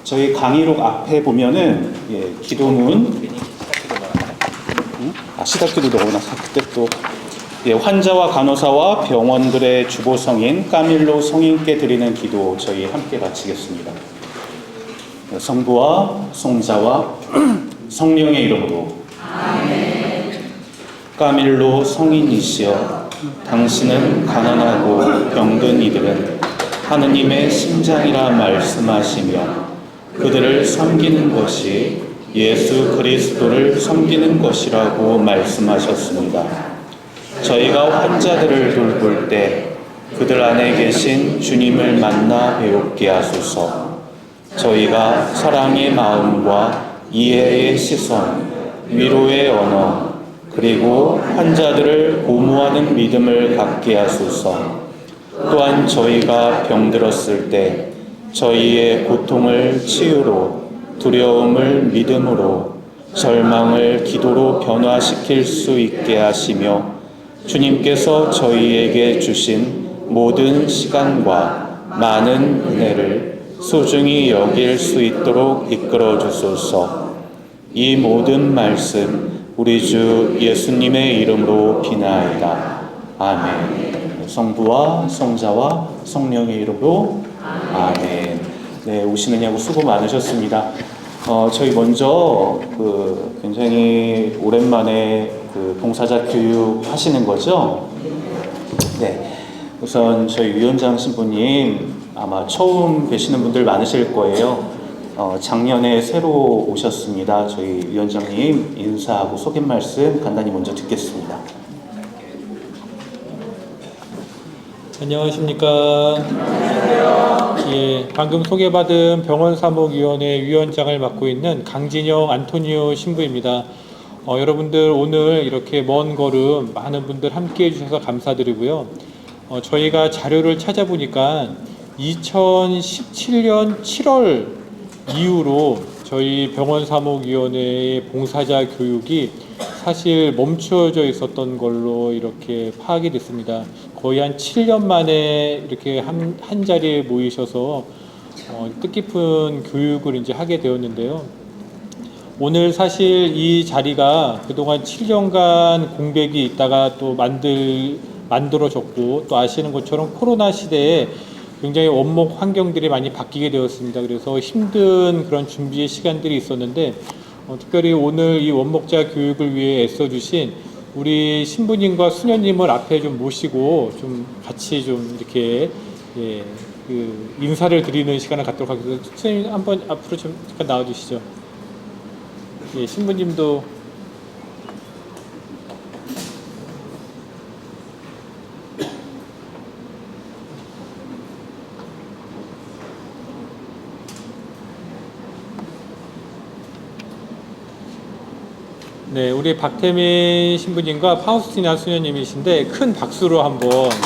저희 강의록 앞에 보면은 기도문 시작기도 넣어놔. 그때 또 환자와 간호사와 병원들의 주보성인 까밀로 성인께 드리는 기도 저희 함께 바치겠습니다. 성부와 성자와 성령의 이름으로. 아멘. 까밀로 성인이시여, 당신은 가난하고 병든 이들은 하느님의 심장이라 말씀하시며 그들을 섬기는 것이 예수 그리스도를 섬기는 것이라고 말씀하셨습니다. 저희가 환자들을 돌볼 때 그들 안에 계신 주님을 만나 배우게 하소서. 저희가 사랑의 마음과 이해의 시선, 위로의 언어, 그리고 환자들을 고무하는 믿음을 갖게 하소서. 또한 저희가 병들었을 때 저희의 고통을 치유로, 두려움을 믿음으로, 절망을 기도로 변화시킬 수 있게 하시며 주님께서 저희에게 주신 모든 시간과 많은 은혜를 소중히 여길 수 있도록 이끌어 주소서. 이 모든 말씀 우리 주 예수님의 이름으로 비나이다. 아멘. 성부와 성자와 성령의 이름으로 아멘. 네, 오시느냐고 수고 많으셨습니다. 저희 먼저 굉장히 오랜만에 봉사자 교육 하시는 거죠? 네. 우선 저희 위원장 신부님 아마 처음 뵈시는 분들 많으실 거예요. 작년에 새로 오셨습니다. 저희 위원장님 인사하고 소개 말씀 간단히 먼저 듣겠습니다. 안녕하십니까. 예, 방금 소개받은 병원사목위원회 위원장을 맡고 있는 강진영 안토니오 신부입니다. 여러분들 오늘 이렇게 먼 걸음 많은 분들 함께 해주셔서 감사드리고요. 저희가 자료를 찾아보니까 2017년 7월 이후로 저희 병원사목위원회의 봉사자 교육이 사실 멈춰져 있었던 걸로 이렇게 파악이 됐습니다. 거의 한 7년 만에 이렇게 한 자리에 모이셔서 뜻깊은 교육을 이제 하게 되었는데요. 오늘 사실 이 자리가 그동안 7년간 공백이 있다가 또 만들어졌고, 또 아시는 것처럼 코로나 시대에 굉장히 원목 환경들이 많이 바뀌게 되었습니다. 그래서 힘든 그런 준비의 시간들이 있었는데, 특별히 오늘 이 원목자 교육을 위해 애써주신 우리 신부님과 수녀님을 앞에 좀 모시고 좀 같이 좀 이렇게 인사를 드리는 시간을 갖도록 하겠습니다. 수녀님 한번 앞으로 좀 잠깐 나와주시죠. 예, 신부님도 네, 우리 박태민 신부님과 파우스티나 수녀님이신데 큰 박수로 한번 네.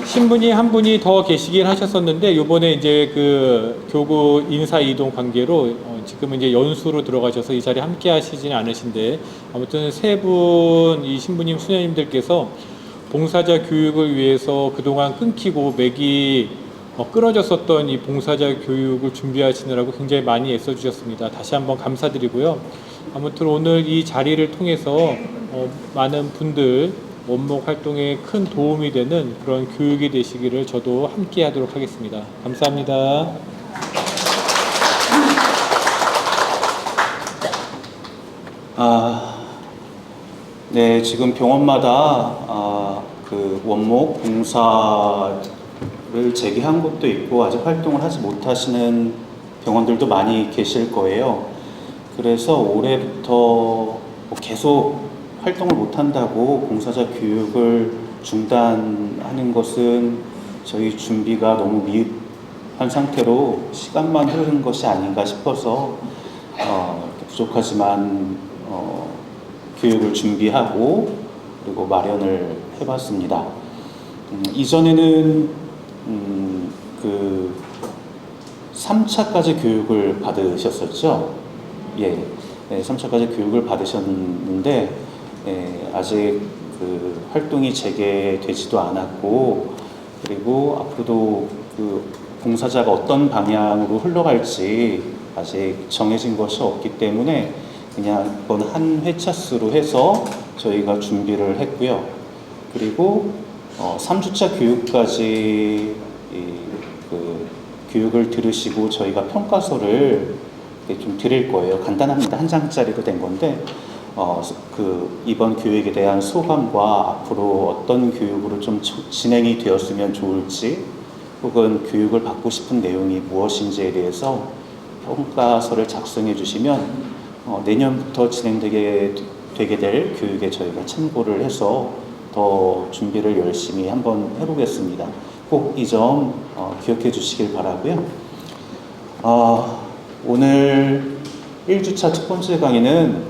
신부님 한 분이 더 계시긴 하셨었는데 요번에 이제 교구 인사 이동 관계로 지금 이제 연수로 들어가셔서 이 자리에 함께 하시지는 않으신데, 아무튼 세 분 이 신부님 수녀님들께서 봉사자 교육을 위해서 그동안 끊기고 맥이 끊어졌었던 이 봉사자 교육을 준비하시느라고 굉장히 많이 애써주셨습니다. 다시 한번 감사드리고요. 아무튼 오늘 이 자리를 통해서 많은 분들 원목 활동에 큰 도움이 되는 그런 교육이 되시기를 저도 함께 하도록 하겠습니다. 감사합니다. 네, 지금 병원마다 원목 봉사를 재개한 곳도 있고 아직 활동을 하지 못하시는 병원들도 많이 계실 거예요. 그래서 올해부터 계속 활동을 못한다고 봉사자 교육을 중단하는 것은 저희 준비가 너무 미흡한 상태로 시간만 흐르는 것이 아닌가 싶어서 부족하지만 교육을 준비하고 그리고 마련을 해봤습니다. 이전에는 3차까지 교육을 받으셨었죠? 예, 3차까지 교육을 받으셨는데 아직 활동이 재개되지도 않았고 그리고 앞으로도 그 봉사자가 어떤 방향으로 흘러갈지 아직 정해진 것이 없기 때문에 그냥 이번 한 회차수로 해서 저희가 준비를 했고요. 그리고 3주차 교육까지 그 교육을 들으시고 저희가 평가서를 좀 드릴 거예요. 간단합니다. 한 장짜리로 된 건데 그 이번 교육에 대한 소감과 앞으로 어떤 교육으로 좀 진행이 되었으면 좋을지 혹은 교육을 받고 싶은 내용이 무엇인지에 대해서 평가서를 작성해 주시면 내년부터 진행되게 될 교육에 저희가 참고를 해서 더 준비를 열심히 한번 해보겠습니다. 꼭 이 점 기억해 주시길 바라고요. 오늘 1주차 첫 번째 강의는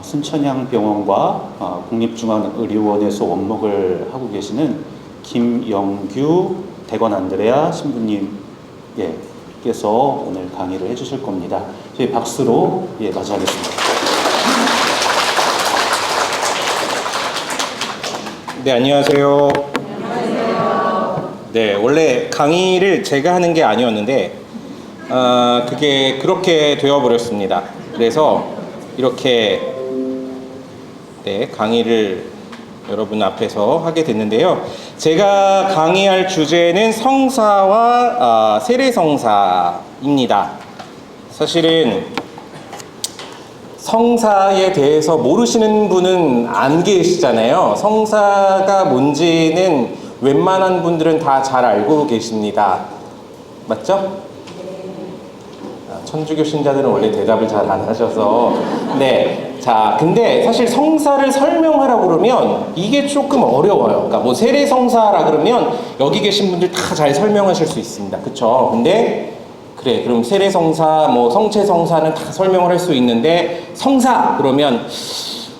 순천향병원과 국립중앙의료원에서 원목을 하고 계시는 김영규 대건 안드레아 신부님 께서 오늘 강의를 해주실 겁니다. 저희 박수로 맞이하겠습니다. 네, 안녕하세요. 네, 원래 강의를 제가 하는 게 아니었는데 그게 그렇게 되어버렸습니다. 그래서 이렇게 강의를 여러분 앞에서 하게 됐는데요. 제가 강의할 주제는 성사와 세례성사입니다. 사실은 성사에 대해서 모르시는 분은 안 계시잖아요. 성사가 뭔지는 웬만한 분들은 다 잘 알고 계십니다. 맞죠? 천주교 신자들은 원래 대답을 잘 안 하셔서 자, 근데 사실 성사를 설명하라고 그러면 이게 조금 어려워요. 그러니까 뭐 세례성사라 그러면 여기 계신 분들 다 잘 설명하실 수 있습니다. 그쵸? 근데 그래, 그럼 세례성사, 뭐 성체성사는 다 설명을 할 수 있는데 성사 그러면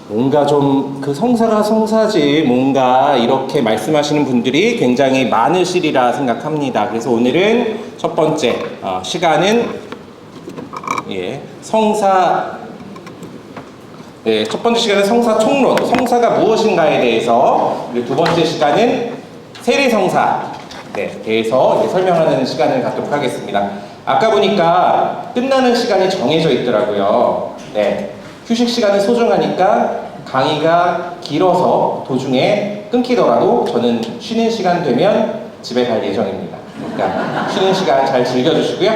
뭔가 좀 그 성사가 성사지 뭔가 이렇게 말씀하시는 분들이 굉장히 많으시리라 생각합니다. 그래서 오늘은 첫 번째 시간은 성사, 첫 번째 시간은 성사 총론, 성사가 무엇인가에 대해서, 그리고 두 번째 시간은 세례성사 대해서 설명하는 시간을 갖도록 하겠습니다. 아까 보니까 끝나는 시간이 정해져 있더라고요. 휴식 시간은 소중하니까 강의가 길어서 도중에 끊기더라도 저는 쉬는 시간 되면 집에 갈 예정입니다. 그러니까 쉬는 시간 잘 즐겨주시고요.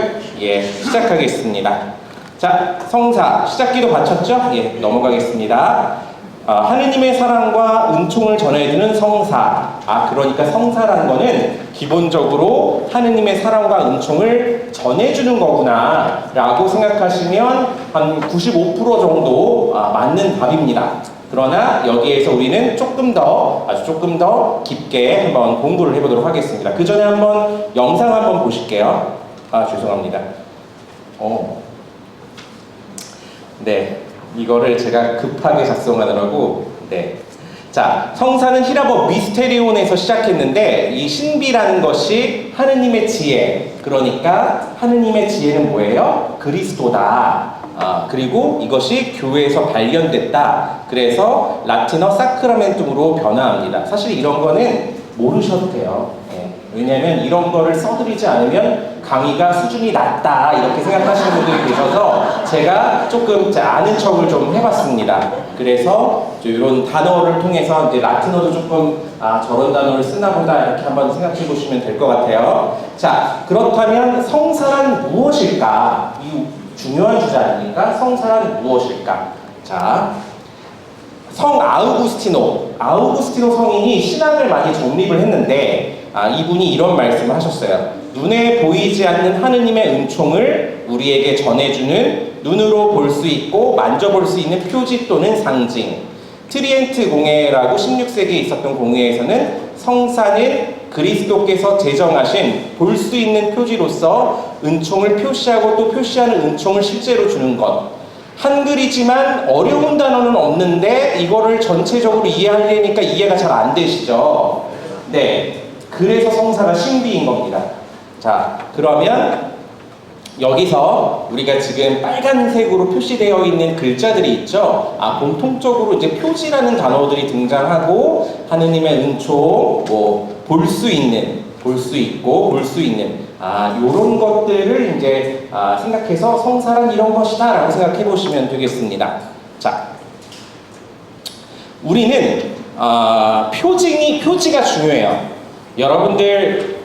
시작하겠습니다. 자, 성사 시작기도 바쳤죠? 넘어가겠습니다. 하느님의 사랑과 은총을 전해주는 성사. 그러니까 성사라는 거는 기본적으로 하느님의 사랑과 은총을 전해주는 거구나 라고 생각하시면 한 95% 정도 맞는 답입니다. 그러나 여기에서 우리는 아주 조금 더 깊게 한번 공부를 해보도록 하겠습니다. 그 전에 한번 영상 한번 보실게요. 죄송합니다. 이거를 제가 급하게 작성하느라고 자, 성사는 히라버 미스테리온에서 시작했는데 이 신비라는 것이 하느님의 지혜, 그러니까 하느님의 지혜는 뭐예요? 그리스도다. 그리고 이것이 교회에서 발견됐다. 그래서 라틴어 사크라멘tum으로 변화합니다. 사실 이런 거는 모르셔도 돼요. 왜냐하면 이런 거를 써드리지 않으면 강의가 수준이 낮다 이렇게 생각하시는 분들이 계셔서 제가 조금 아는 척을 좀 해봤습니다. 그래서 이런 단어를 통해서 이제 라틴어도 조금 저런 단어를 쓰나 보다 이렇게 한번 생각해 보시면 될 것 같아요. 자, 그렇다면 성사란 무엇일까? 이 중요한 주제 아닙니까? 성사란 무엇일까? 자, 성 아우구스티노 성인이 신학을 많이 정립을 했는데 이분이 이런 말씀을 하셨어요. 눈에 보이지 않는 하느님의 은총을 우리에게 전해주는 눈으로 볼 수 있고 만져볼 수 있는 표지 또는 상징. 트리엔트 공회라고 16세기에 있었던 공회에서는 성사는 그리스도께서 제정하신 볼 수 있는 표지로서 은총을 표시하고 또 표시하는 은총을 실제로 주는 것. 한글이지만 어려운 단어는 없는데 이거를 전체적으로 이해하려니까 이해가 잘 안 되시죠? 그래서 성사가 신비인 겁니다. 자, 그러면 여기서 우리가 지금 빨간색으로 표시되어 있는 글자들이 있죠? 공통적으로 이제 표지라는 단어들이 등장하고 하느님의 은총, 볼 수 있는 볼 수 있고 볼 수 있는 요런 것들을 이제 생각해서 성사란 이런 것이다 라고 생각해 보시면 되겠습니다. 자, 우리는 표지가 중요해요. 여러분들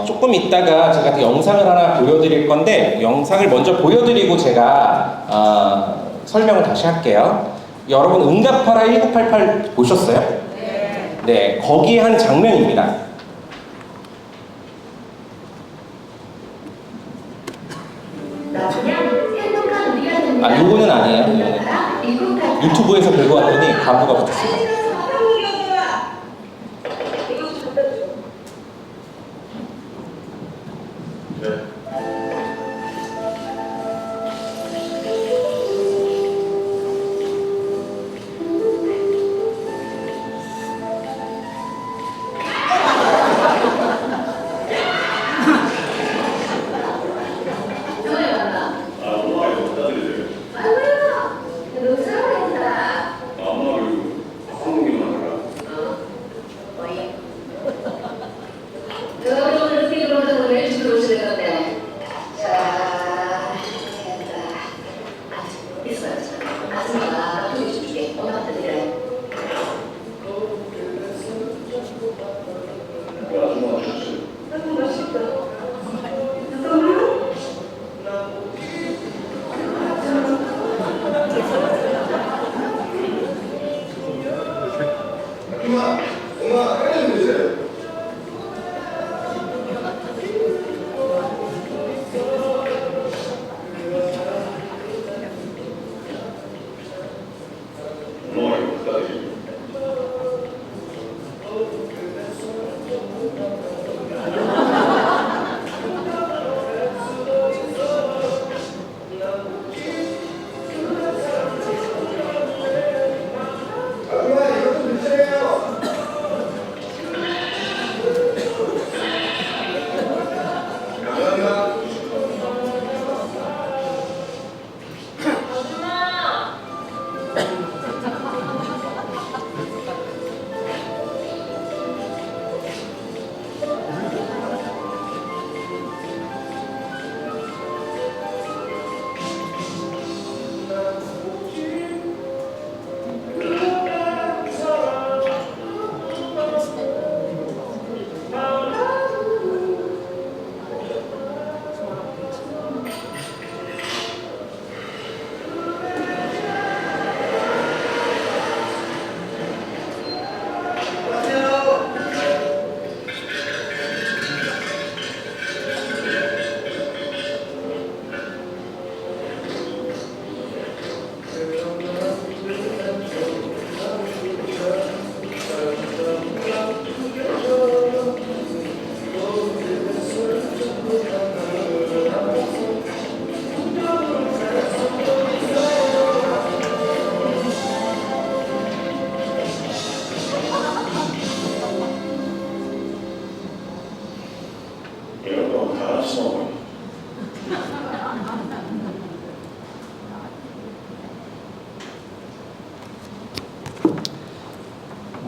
조금 있다가 제가 영상을 하나 보여드릴 건데 영상을 먼저 보여드리고 제가 설명을 다시 할게요. 여러분 응답하라 1988 보셨어요? 네. 네, 거기에 한 장면입니다. 나 그냥 행복한 우리가 됩니다. 요거는 아니에요. 유튜브에서 긁어 왔더니 광고가 붙었어요.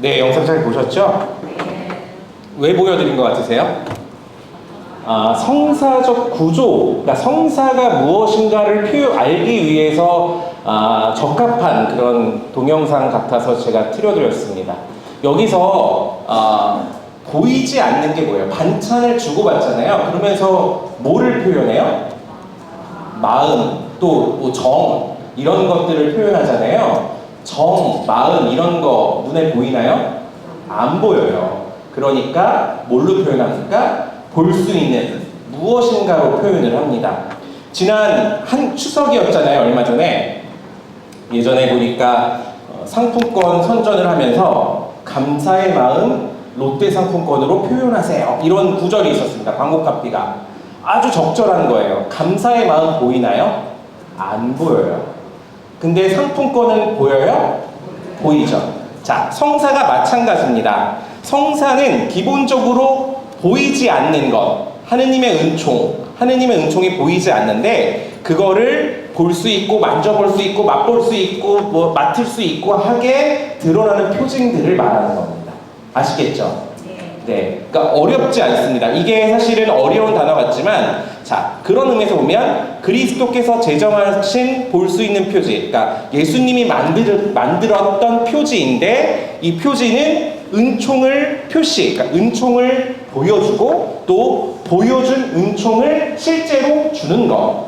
네, 영상 잘 보셨죠? 왜 보여드린 것 같으세요? 성사적 구조, 그러니까 성사가 무엇인가를 알기 위해서 적합한 그런 동영상 같아서 제가 틀어드렸습니다. 여기서 보이지 않는 게 뭐예요? 반찬을 주고받잖아요. 그러면서 뭐를 표현해요? 마음, 또 뭐 정, 이런 것들을 표현하잖아요. 정, 마음 이런 거 눈에 보이나요? 안 보여요. 그러니까 뭘로 표현합니까? 볼 수 있는 무엇인가로 표현을 합니다. 지난 한 추석이었잖아요. 얼마 전에. 예전에 보니까 상품권 선전을 하면서 감사의 마음 롯데 상품권으로 표현하세요. 이런 구절이 있었습니다. 광고 카피가. 아주 적절한 거예요. 감사의 마음 보이나요? 안 보여요. 근데 상품권은 보여요? 보이죠? 자, 성사가 마찬가지입니다. 성사는 기본적으로 보이지 않는 것, 하느님의 은총이 보이지 않는데 그거를 볼 수 있고 만져볼 수 있고 맛볼 수 있고 뭐 맡을 수 있고 하게 드러나는 표징들을 말하는 겁니다. 아시겠죠? 네, 그러니까 어렵지 않습니다. 이게 사실은 어려운 단어 같지만, 자, 그런 의미에서 보면 그리스도께서 제정하신 볼 수 있는 표지, 그러니까 예수님이 만들었던 표지인데, 이 표지는 은총을 표시, 그러니까 은총을 보여주고 또 보여준 은총을 실제로 주는 것.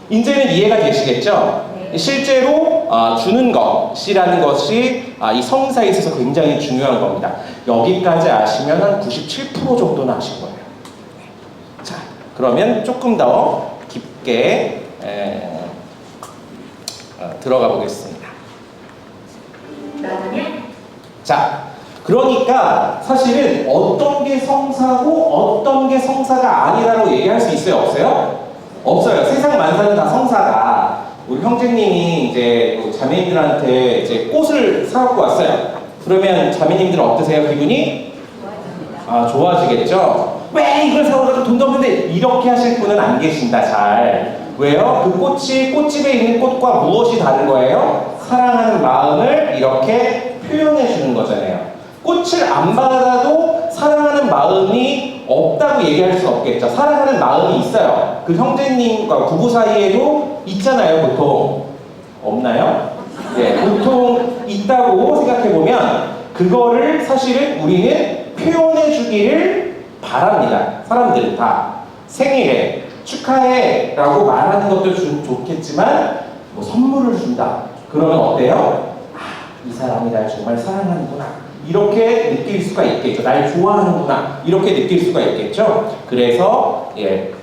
이제는 이해가 되시겠죠? 실제로 주는 것이라는 것이 이 성사에 있어서 굉장히 중요한 겁니다. 여기까지 아시면 한 97% 정도는 아신 거예요. 자, 그러면 조금 더 깊게 들어가 보겠습니다. 자, 그러니까 사실은 어떤 게 성사고 어떤 게 성사가 아니라고 얘기할 수 있어요? 없어요? 없어요. 세상 만사는 다 성사다. 우리 형제님이 이제 자매님들한테 이제 꽃을 사갖고 왔어요. 그러면 자매님들은 어떠세요? 기분이? 좋아지겠죠? 왜 이걸 사오라고 돈도 없는데 이렇게 하실 분은 안 계신다. 잘. 왜요? 그 꽃이 꽃집에 있는 꽃과 무엇이 다른 거예요? 사랑하는 마음을 이렇게 표현해 주는 거잖아요. 꽃을 안 받아도 사랑하는 마음이 없다고 얘기할 수 없겠죠. 사랑하는 마음이 있어요. 그 형제님과 부부 사이에도 있잖아요, 보통. 없나요? 네, 보통 있다고 생각해보면 그거를 사실은 우리는 표현해 주기를 바랍니다. 사람들 다. 생일에 축하해 라고 말하는 것도 좋겠지만 뭐 선물을 준다. 그러면 어때요? 이 사람이 날 정말 사랑하는구나. 이렇게 느낄 수가 있겠죠. 날 좋아하는구나. 이렇게 느낄 수가 있겠죠. 그래서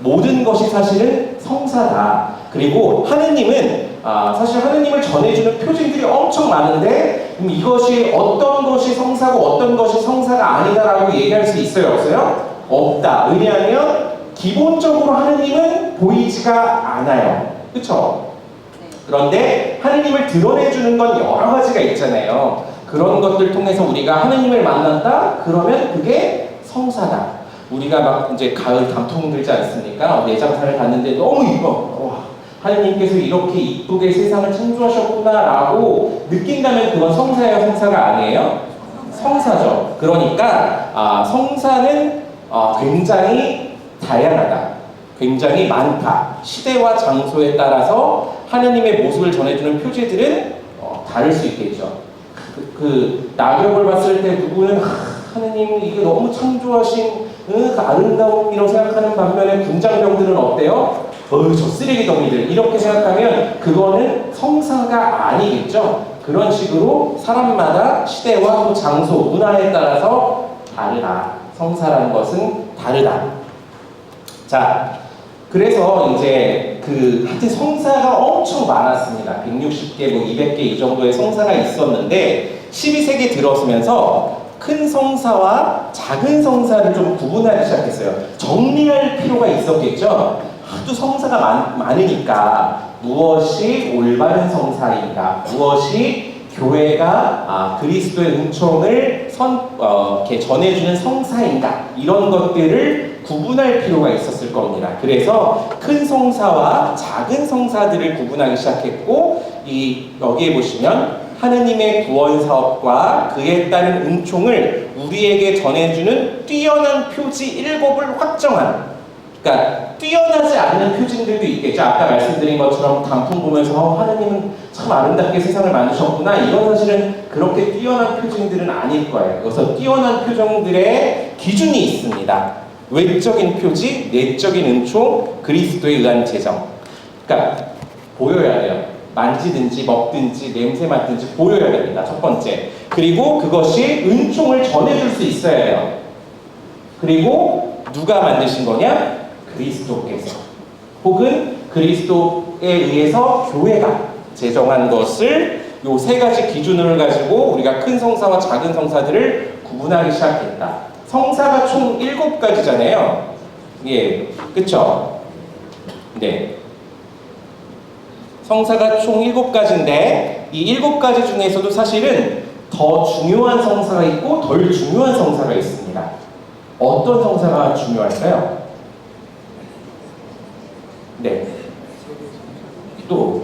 모든 것이 사실은 성사다. 그리고 하느님은 사실 하느님을 전해주는 표징들이 엄청 많은데 이것이 어떤 것이 성사고 어떤 것이 성사가 아니다라고 얘기할 수 있어요? 없어요? 없다. 왜냐하면 기본적으로 하느님은 보이지가 않아요. 그렇죠? 그런데 하느님을 드러내주는 건 여러 가지가 있잖아요. 그런 것들 통해서 우리가 하느님을 만난다? 그러면 그게 성사다. 우리가 막 이제 가을 단풍 들지 않습니까? 내장산을 갔는데 너무 이뻐. 와, 하느님께서 이렇게 이쁘게 세상을 창조하셨구나 라고 느낀다면 그건 성사예요? 성사가 아니에요? 성사죠. 그러니까 성사는 굉장히 다양하다. 굉장히 많다. 시대와 장소에 따라서 하느님의 모습을 전해주는 표지들은 다를 수 있겠죠. 그 낙엽을 봤을 때 누구는 하느님 이게 너무 창조하신 그 아름다움이라고 생각하는 반면에 군장병들은 어때요? 저 쓰레기 덩이들 이렇게 생각하면 그거는 성사가 아니겠죠. 그런 식으로 사람마다 시대와 또 장소, 문화에 따라서 다르다. 성사라는 것은 다르다. 자, 그래서 이제 하여튼 성사가 엄청 많았습니다. 160개, 200개 이 정도의 성사가 있었는데 12세기 들어서면서 큰 성사와 작은 성사를 좀 구분하기 시작했어요. 정리할 필요가 있었겠죠. 하도 성사가 많으니까 무엇이 올바른 성사인가, 무엇이 교회가 그리스도의 은총을 이렇게 전해주는 성사인가, 이런 것들을 구분할 필요가 있었을 겁니다. 그래서 큰 성사와 작은 성사들을 구분하기 시작했고, 여기에 보시면 하느님의 구원 사업과 그에 따른 은총을 우리에게 전해주는 뛰어난 표지 7을 확정한, 그러니까 뛰어나지 않는 표징들도 있겠죠. 아까 말씀드린 것처럼 단풍 보면서 하느님은 참 아름답게 세상을 만드셨구나, 이건 사실은 그렇게 뛰어난 표징들은 아닐 거예요. 그래서 뛰어난 표정들의 기준이 있습니다. 외적인 표지, 내적인 은총, 그리스도에 의한 제정. 그러니까 보여야 돼요. 만지든지 먹든지 냄새 맡든지 보여야 됩니다. 첫 번째. 그리고 그것이 은총을 전해줄 수 있어야 해요. 그리고 누가 만드신 거냐? 그리스도께서, 혹은 그리스도에 의해서 교회가 제정한 것을, 요 세 가지 기준을 가지고 우리가 큰 성사와 작은 성사들을 구분하기 시작했다. 성사가 총 7가지잖아요. 예, 그쵸? 네. 성사가 총 7가지인데, 이 7가지 중에서도 사실은 더 중요한 성사가 있고 덜 중요한 성사가 있습니다. 어떤 성사가 중요할까요? 네. 또,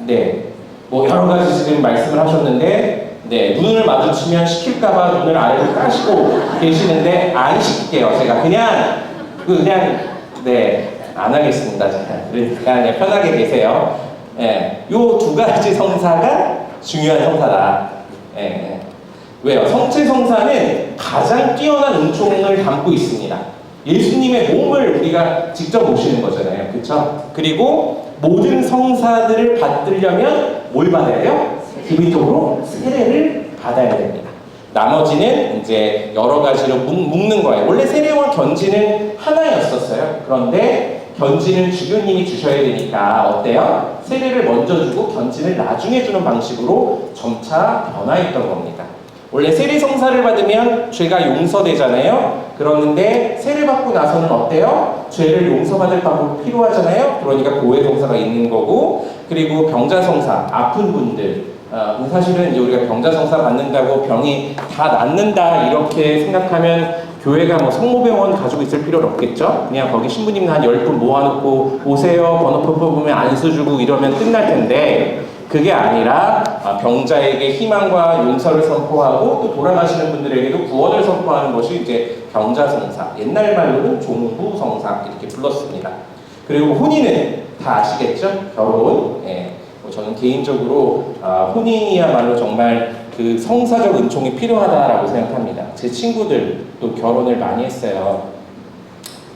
네. 뭐 여러 가지 지금 말씀을 하셨는데, 네, 눈을 마주치면 시킬까봐 눈을 아래로 까시고 계시는데 안 시킬게요. 제가 그냥 네, 안 하겠습니다. 제가. 그러니까 그냥 편하게 계세요. 예, 요 두 가지 성사가 중요한 성사다. 예. 왜요? 성체 성사는 가장 뛰어난 은총을 담고 있습니다. 예수님의 몸을 우리가 직접 모시는 거잖아요. 그렇죠? 그리고 모든 성사들을 받으려면 뭘 받아야 돼요? 기본적으로 세례를 받아야 됩니다. 나머지는 이제 여러 가지로 묶는 거예요. 원래 세례와 견지는 하나였었어요. 그런데 견지는 주교님이 주셔야 되니까 어때요? 세례를 먼저 주고 견지를 나중에 주는 방식으로 점차 변화했던 겁니다. 원래 세례 성사를 받으면 죄가 용서되잖아요. 그러는데 세례 받고 나서는 어때요? 죄를 용서받을 방법이 필요하잖아요. 그러니까 고해 성사가 있는 거고, 그리고 병자 성사, 아픈 분들, 사실은 이제 우리가 병자 성사 받는다고 병이 다 낫는다 이렇게 생각하면 교회가 뭐 성모병원 가지고 있을 필요는 없겠죠? 그냥 거기 신부님 한 10분 모아놓고 오세요, 번호표 뽑으면 안수 주고 이러면 끝날 텐데, 그게 아니라 병자에게 희망과 용서를 선포하고 또 돌아가시는 분들에게도 구원을 선포하는 것이 이제 병자성사, 옛날 말로는 종부성사 이렇게 불렀습니다. 그리고 혼인은 다 아시겠죠? 결혼. 예. 저는 개인적으로 혼인이야말로 정말 그 성사적 은총이 필요하다라고 생각합니다. 제 친구들도 결혼을 많이 했어요.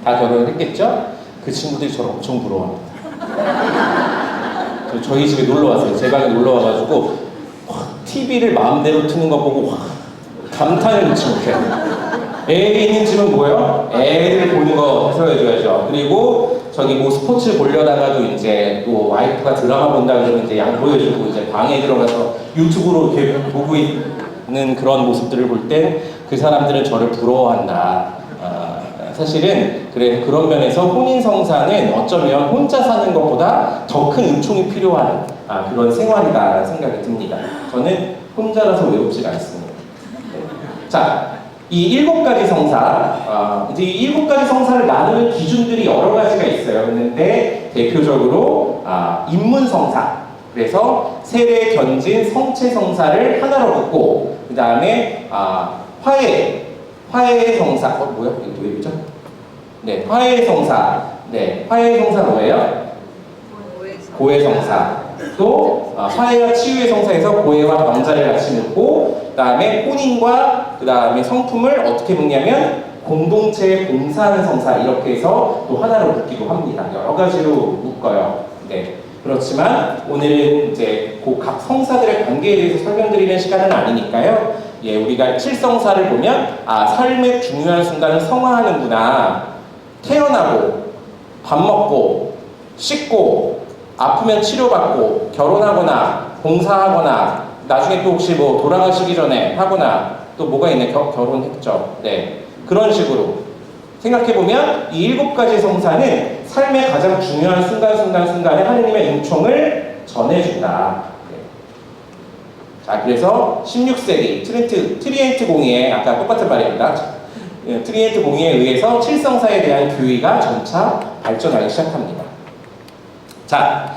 다 결혼을 했겠죠? 그 친구들이 저를 엄청 부러워합니다. 저희 집에 놀러 왔어요. 제 방에 놀러 와가지고 TV를 마음대로 트는 거 보고 감탄을 놓지 못해요. 애 있는 집은 뭐예요? 애를 보는 거 해소해줘야죠. 그리고 저기 뭐 스포츠 보려다가도 이제 또 와이프가 드라마 본다 그러면 이제 양 보여주고 이제 방에 들어가서 유튜브로 이렇게 보고 있는 그런 모습들을 볼 때 그 사람들은 저를 부러워한다. 사실은 그런 면에서 혼인 성사는 어쩌면 혼자 사는 것보다 더 큰 은총이 필요한 그런 생활이다라는 생각이 듭니다. 저는 혼자라서 외롭지가 않습니다. 네. 자, 이 7가지 성사, 이제 이 7가지 성사를 나누는 기준들이 여러 가지가 있어요. 그런데 대표적으로 입문 성사, 그래서 세례, 견진, 성체 성사를 하나로 묶고, 그 다음에 화해 성사, 뭐야? 이거 왜 있죠? 네, 화해 성사. 네, 화해 성사 뭐예요? 고해 성사. 또 화해와 치유의 성사에서 고해와 병자를 같이 묶고, 그 다음에 혼인과 그 다음에 성품을 어떻게 묶냐면 공동체에 봉사하는 성사, 이렇게 해서 또 하나로 묶기도 합니다. 여러 가지로 묶어요. 네. 그렇지만 오늘은 이제 그 각 성사들의 관계에 대해서 설명드리는 시간은 아니니까요. 예, 우리가 7성사를 보면 삶의 중요한 순간은 성화하는구나. 태어나고 밥 먹고 씻고 아프면 치료받고 결혼하거나 봉사하거나 나중에 또 혹시 뭐 돌아가시기 전에 하거나 또 뭐가 있네. 결혼했죠. 네, 그런 식으로 생각해보면 이 7가지 성사는 삶의 가장 중요한 순간에 하느님의 은총을 전해준다. 네. 자, 그래서 16세기 트리엔트 공의회, 아까 똑같은 말입니다. 트리엔트 공의회에 의해서 7성사에 대한 교의가 점차 발전하기 시작합니다. 자,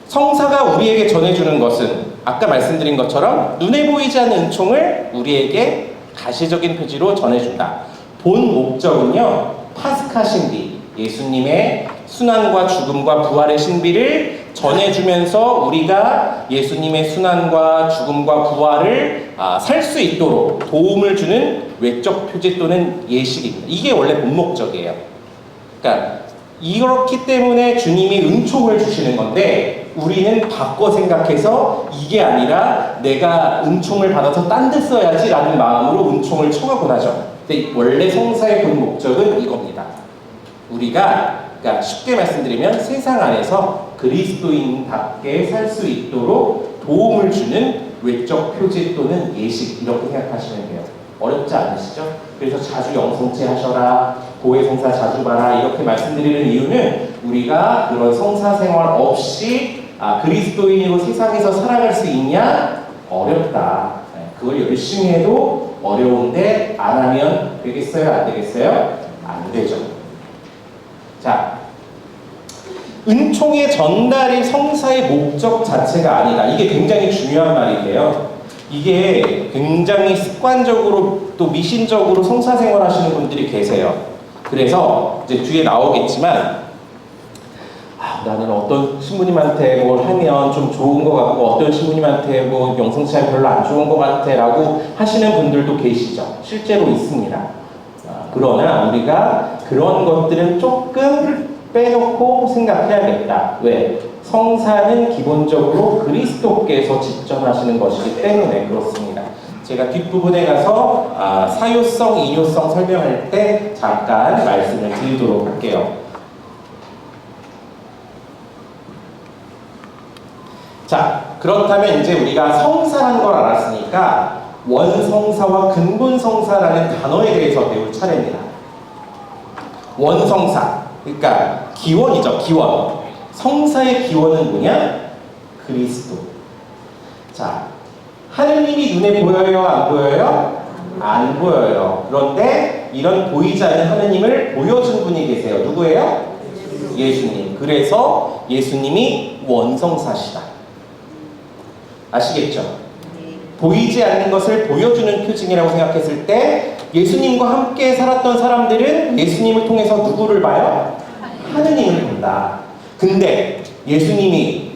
성사가 우리에게 전해주는 것은 아까 말씀드린 것처럼 눈에 보이지 않는 은총을 우리에게 가시적인 표지로 전해준다. 본 목적은요, 파스카 신비, 예수님의 순환과 죽음과 부활의 신비를 전해주면서 우리가 예수님의 순환과 죽음과 부활을 살 수 있도록 도움을 주는 외적 표지 또는 예식입니다. 이게 원래 본 목적이에요. 그러니까 이렇기 때문에 주님이 은총을 주시는 건데, 우리는 바꿔 생각해서 이게 아니라 내가 은총을 받아서 딴 데 써야지 라는 마음으로 은총을 청하곤 하죠. 근데 원래 성사의 본 목적은 이겁니다. 우리가, 그러니까 쉽게 말씀드리면 세상 안에서 그리스도인답게 살 수 있도록 도움을 주는 외적 표지 또는 예식, 이렇게 생각하시면 돼요. 어렵지 않으시죠? 그래서 자주 영성체 하셔라, 고해 성사 자주 봐라, 이렇게 말씀드리는 이유는 우리가 그런 성사 생활 없이 그리스도인으로 세상에서 살아갈 수 있냐? 어렵다. 그걸 열심히 해도 어려운데 안 하면 되겠어요? 안 되겠어요? 안 되죠. 자, 은총의 전달이 성사의 목적 자체가 아니다. 이게 굉장히 중요한 말인데요. 이게 굉장히 습관적으로 또 미신적으로 성사 생활하시는 분들이 계세요. 그래서 이제 뒤에 나오겠지만 나는 어떤 신부님한테 뭘 하면 좀 좋은 것 같고 어떤 신부님한테 뭐 영성차이 별로 안 좋은 것 같아 라고 하시는 분들도 계시죠. 실제로 있습니다. 그러나 우리가 그런 것들은 조금 빼놓고 생각해야겠다. 왜? 성사는 기본적으로 그리스도께서 직접 하시는 것이기 때문에 그렇습니다. 제가 뒷부분에 가서 사요성, 이요성 설명할 때 잠깐 말씀을 드리도록 할게요. 자, 그렇다면 이제 우리가 성사라는 걸 알았으니까 원성사와 근본성사라는 단어에 대해서 배울 차례입니다. 원성사, 그러니까 기원이죠, 기원. 성사의 기원은 뭐냐? 그리스도. 자, 하느님이 눈에 보여요, 안 보여요? 안 보여요. 그런데 이런 보이지 않는 하느님을 보여준 분이 계세요. 누구예요? 예수님. 그래서 예수님이 원성사시다. 아시겠죠? 보이지 않는 것을 보여주는 표징이라고 생각했을 때 예수님과 함께 살았던 사람들은 예수님을 통해서 누구를 봐요? 하느님을 본다. 근데 예수님이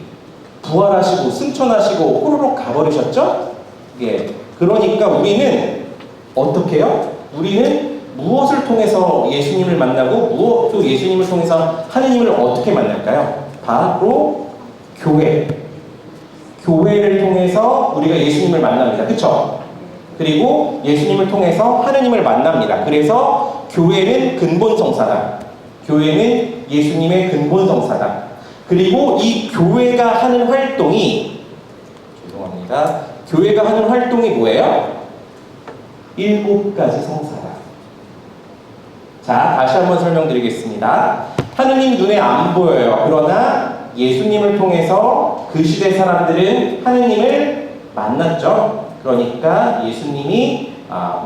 부활하시고 승천하시고 호로록 가버리셨죠? 예. 그러니까 우리는 어떻게 해요? 우리는 무엇을 통해서 예수님을 만나고 또 예수님을 통해서 하느님을 어떻게 만날까요? 바로 교회를 통해서 우리가 예수님을 만납니다. 그쵸? 그리고 예수님을 통해서 하느님을 만납니다. 그래서 교회는 근본성사다. 교회는 예수님의 근본성사다. 그리고 이 교회가 하는 활동이 교회가 하는 활동이 뭐예요? 7가지 성사다. 자, 다시 한번 설명드리겠습니다. 하느님 눈에 안 보여요. 그러나 예수님을 통해서 그 시대 사람들은 하느님을 만났죠. 그러니까 예수님이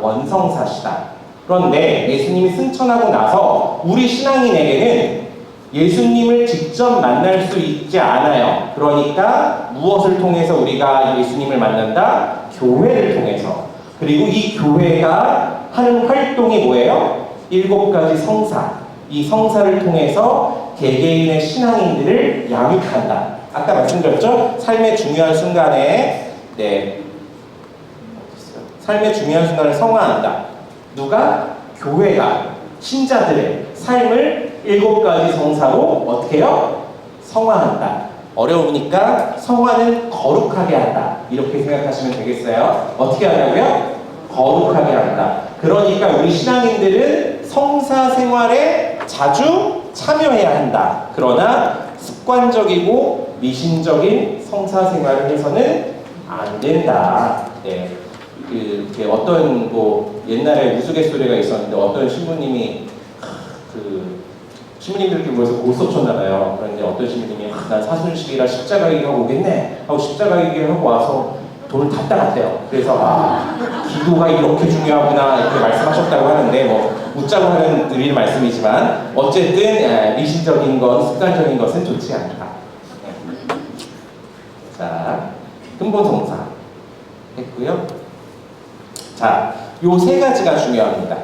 원성사시다. 그런데 예수님이 승천하고 나서 우리 신앙인에게는 예수님을 직접 만날 수 있지 않아요. 그러니까 무엇을 통해서 우리가 예수님을 만난다? 교회를 통해서. 그리고 이 교회가 하는 활동이 뭐예요? 7가지 성사. 이 성사를 통해서 개개인의 신앙인들을 양육한다. 아까 말씀드렸죠? 삶의 중요한 순간에 삶의 중요한 순간을 성화한다. 누가? 교회가 신자들의 삶을 7가지 성사로 어떻게 해요? 성화한다. 어려우니까 성화는 거룩하게 한다. 이렇게 생각하시면 되겠어요. 어떻게 하냐고요? 거룩하게 한다. 그러니까 우리 신앙인들은 성사 생활에 자주 참여해야 한다. 그러나 습관적이고 미신적인 성사 생활을 해서는 안 된다. 네. 어떤 옛날에 우스갯소리가 있었는데 어떤 신부님이 신부님들끼리 모여서 고스톱 쳤나봐요. 그런데 어떤 신부님이 난 사순식이라 십자가 얘기하고 오겠네 하고 십자가 얘기를 하고 와서 돈을 다 따갔대요. 그래서 기도가 이렇게 중요하구나 이렇게 말씀하셨다고 하는데 웃자고 하는 드리는 말씀이지만 어쨌든 미신적인 것, 습관적인 것은 좋지 않다. 자, 근본성사 했고요. 자, 요 3가지가 중요합니다.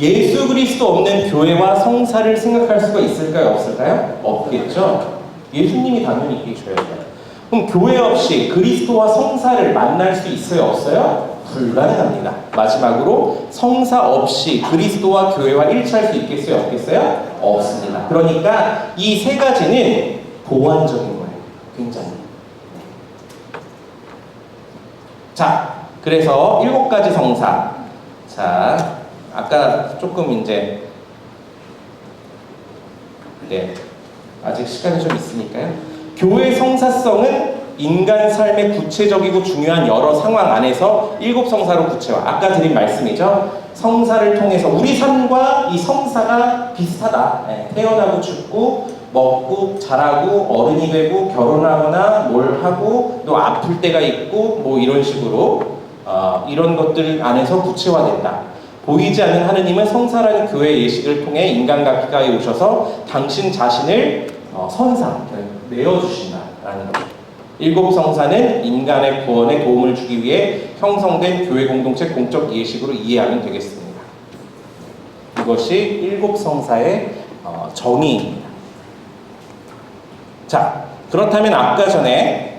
예수 그리스도 없는 교회와 성사를 생각할 수가 있을까요? 없을까요? 없겠죠. 예수님이 당연히 계셔야 돼요. 그럼 교회 없이 그리스도와 성사를 만날 수 있어요? 없어요? 불가능합니다. 마지막으로 성사 없이 그리스도와 교회와 일치할 수 있겠어요? 없겠어요? 없습니다. 그러니까 이 3가지는 보완적인 거예요. 굉장히. 자, 그래서 7가지 성사. 자, 아까 조금 이제 아직 시간이 좀 있으니까요. 교회 성사성은 인간 삶의 구체적이고 중요한 여러 상황 안에서 7성사로 구체화. 아까 드린 말씀이죠. 성사를 통해서 우리 삶과 이 성사가 비슷하다. 태어나고 죽고 먹고 자라고 어른이 되고 결혼하거나 뭘 하고 또 아플 때가 있고 이런 식으로 이런 것들 안에서 구체화된다. 보이지 않는 하느님은 성사라는 교회의 예식을 통해 인간 가까이 오셔서 당신 자신을 내어주신다라는 것. 일곱 성사는 인간의 구원에 도움을 주기 위해 형성된 교회 공동체 공적 예식으로 이해하면 되겠습니다. 이것이 일곱 성사의 정의입니다. 자, 그렇다면 아까 전에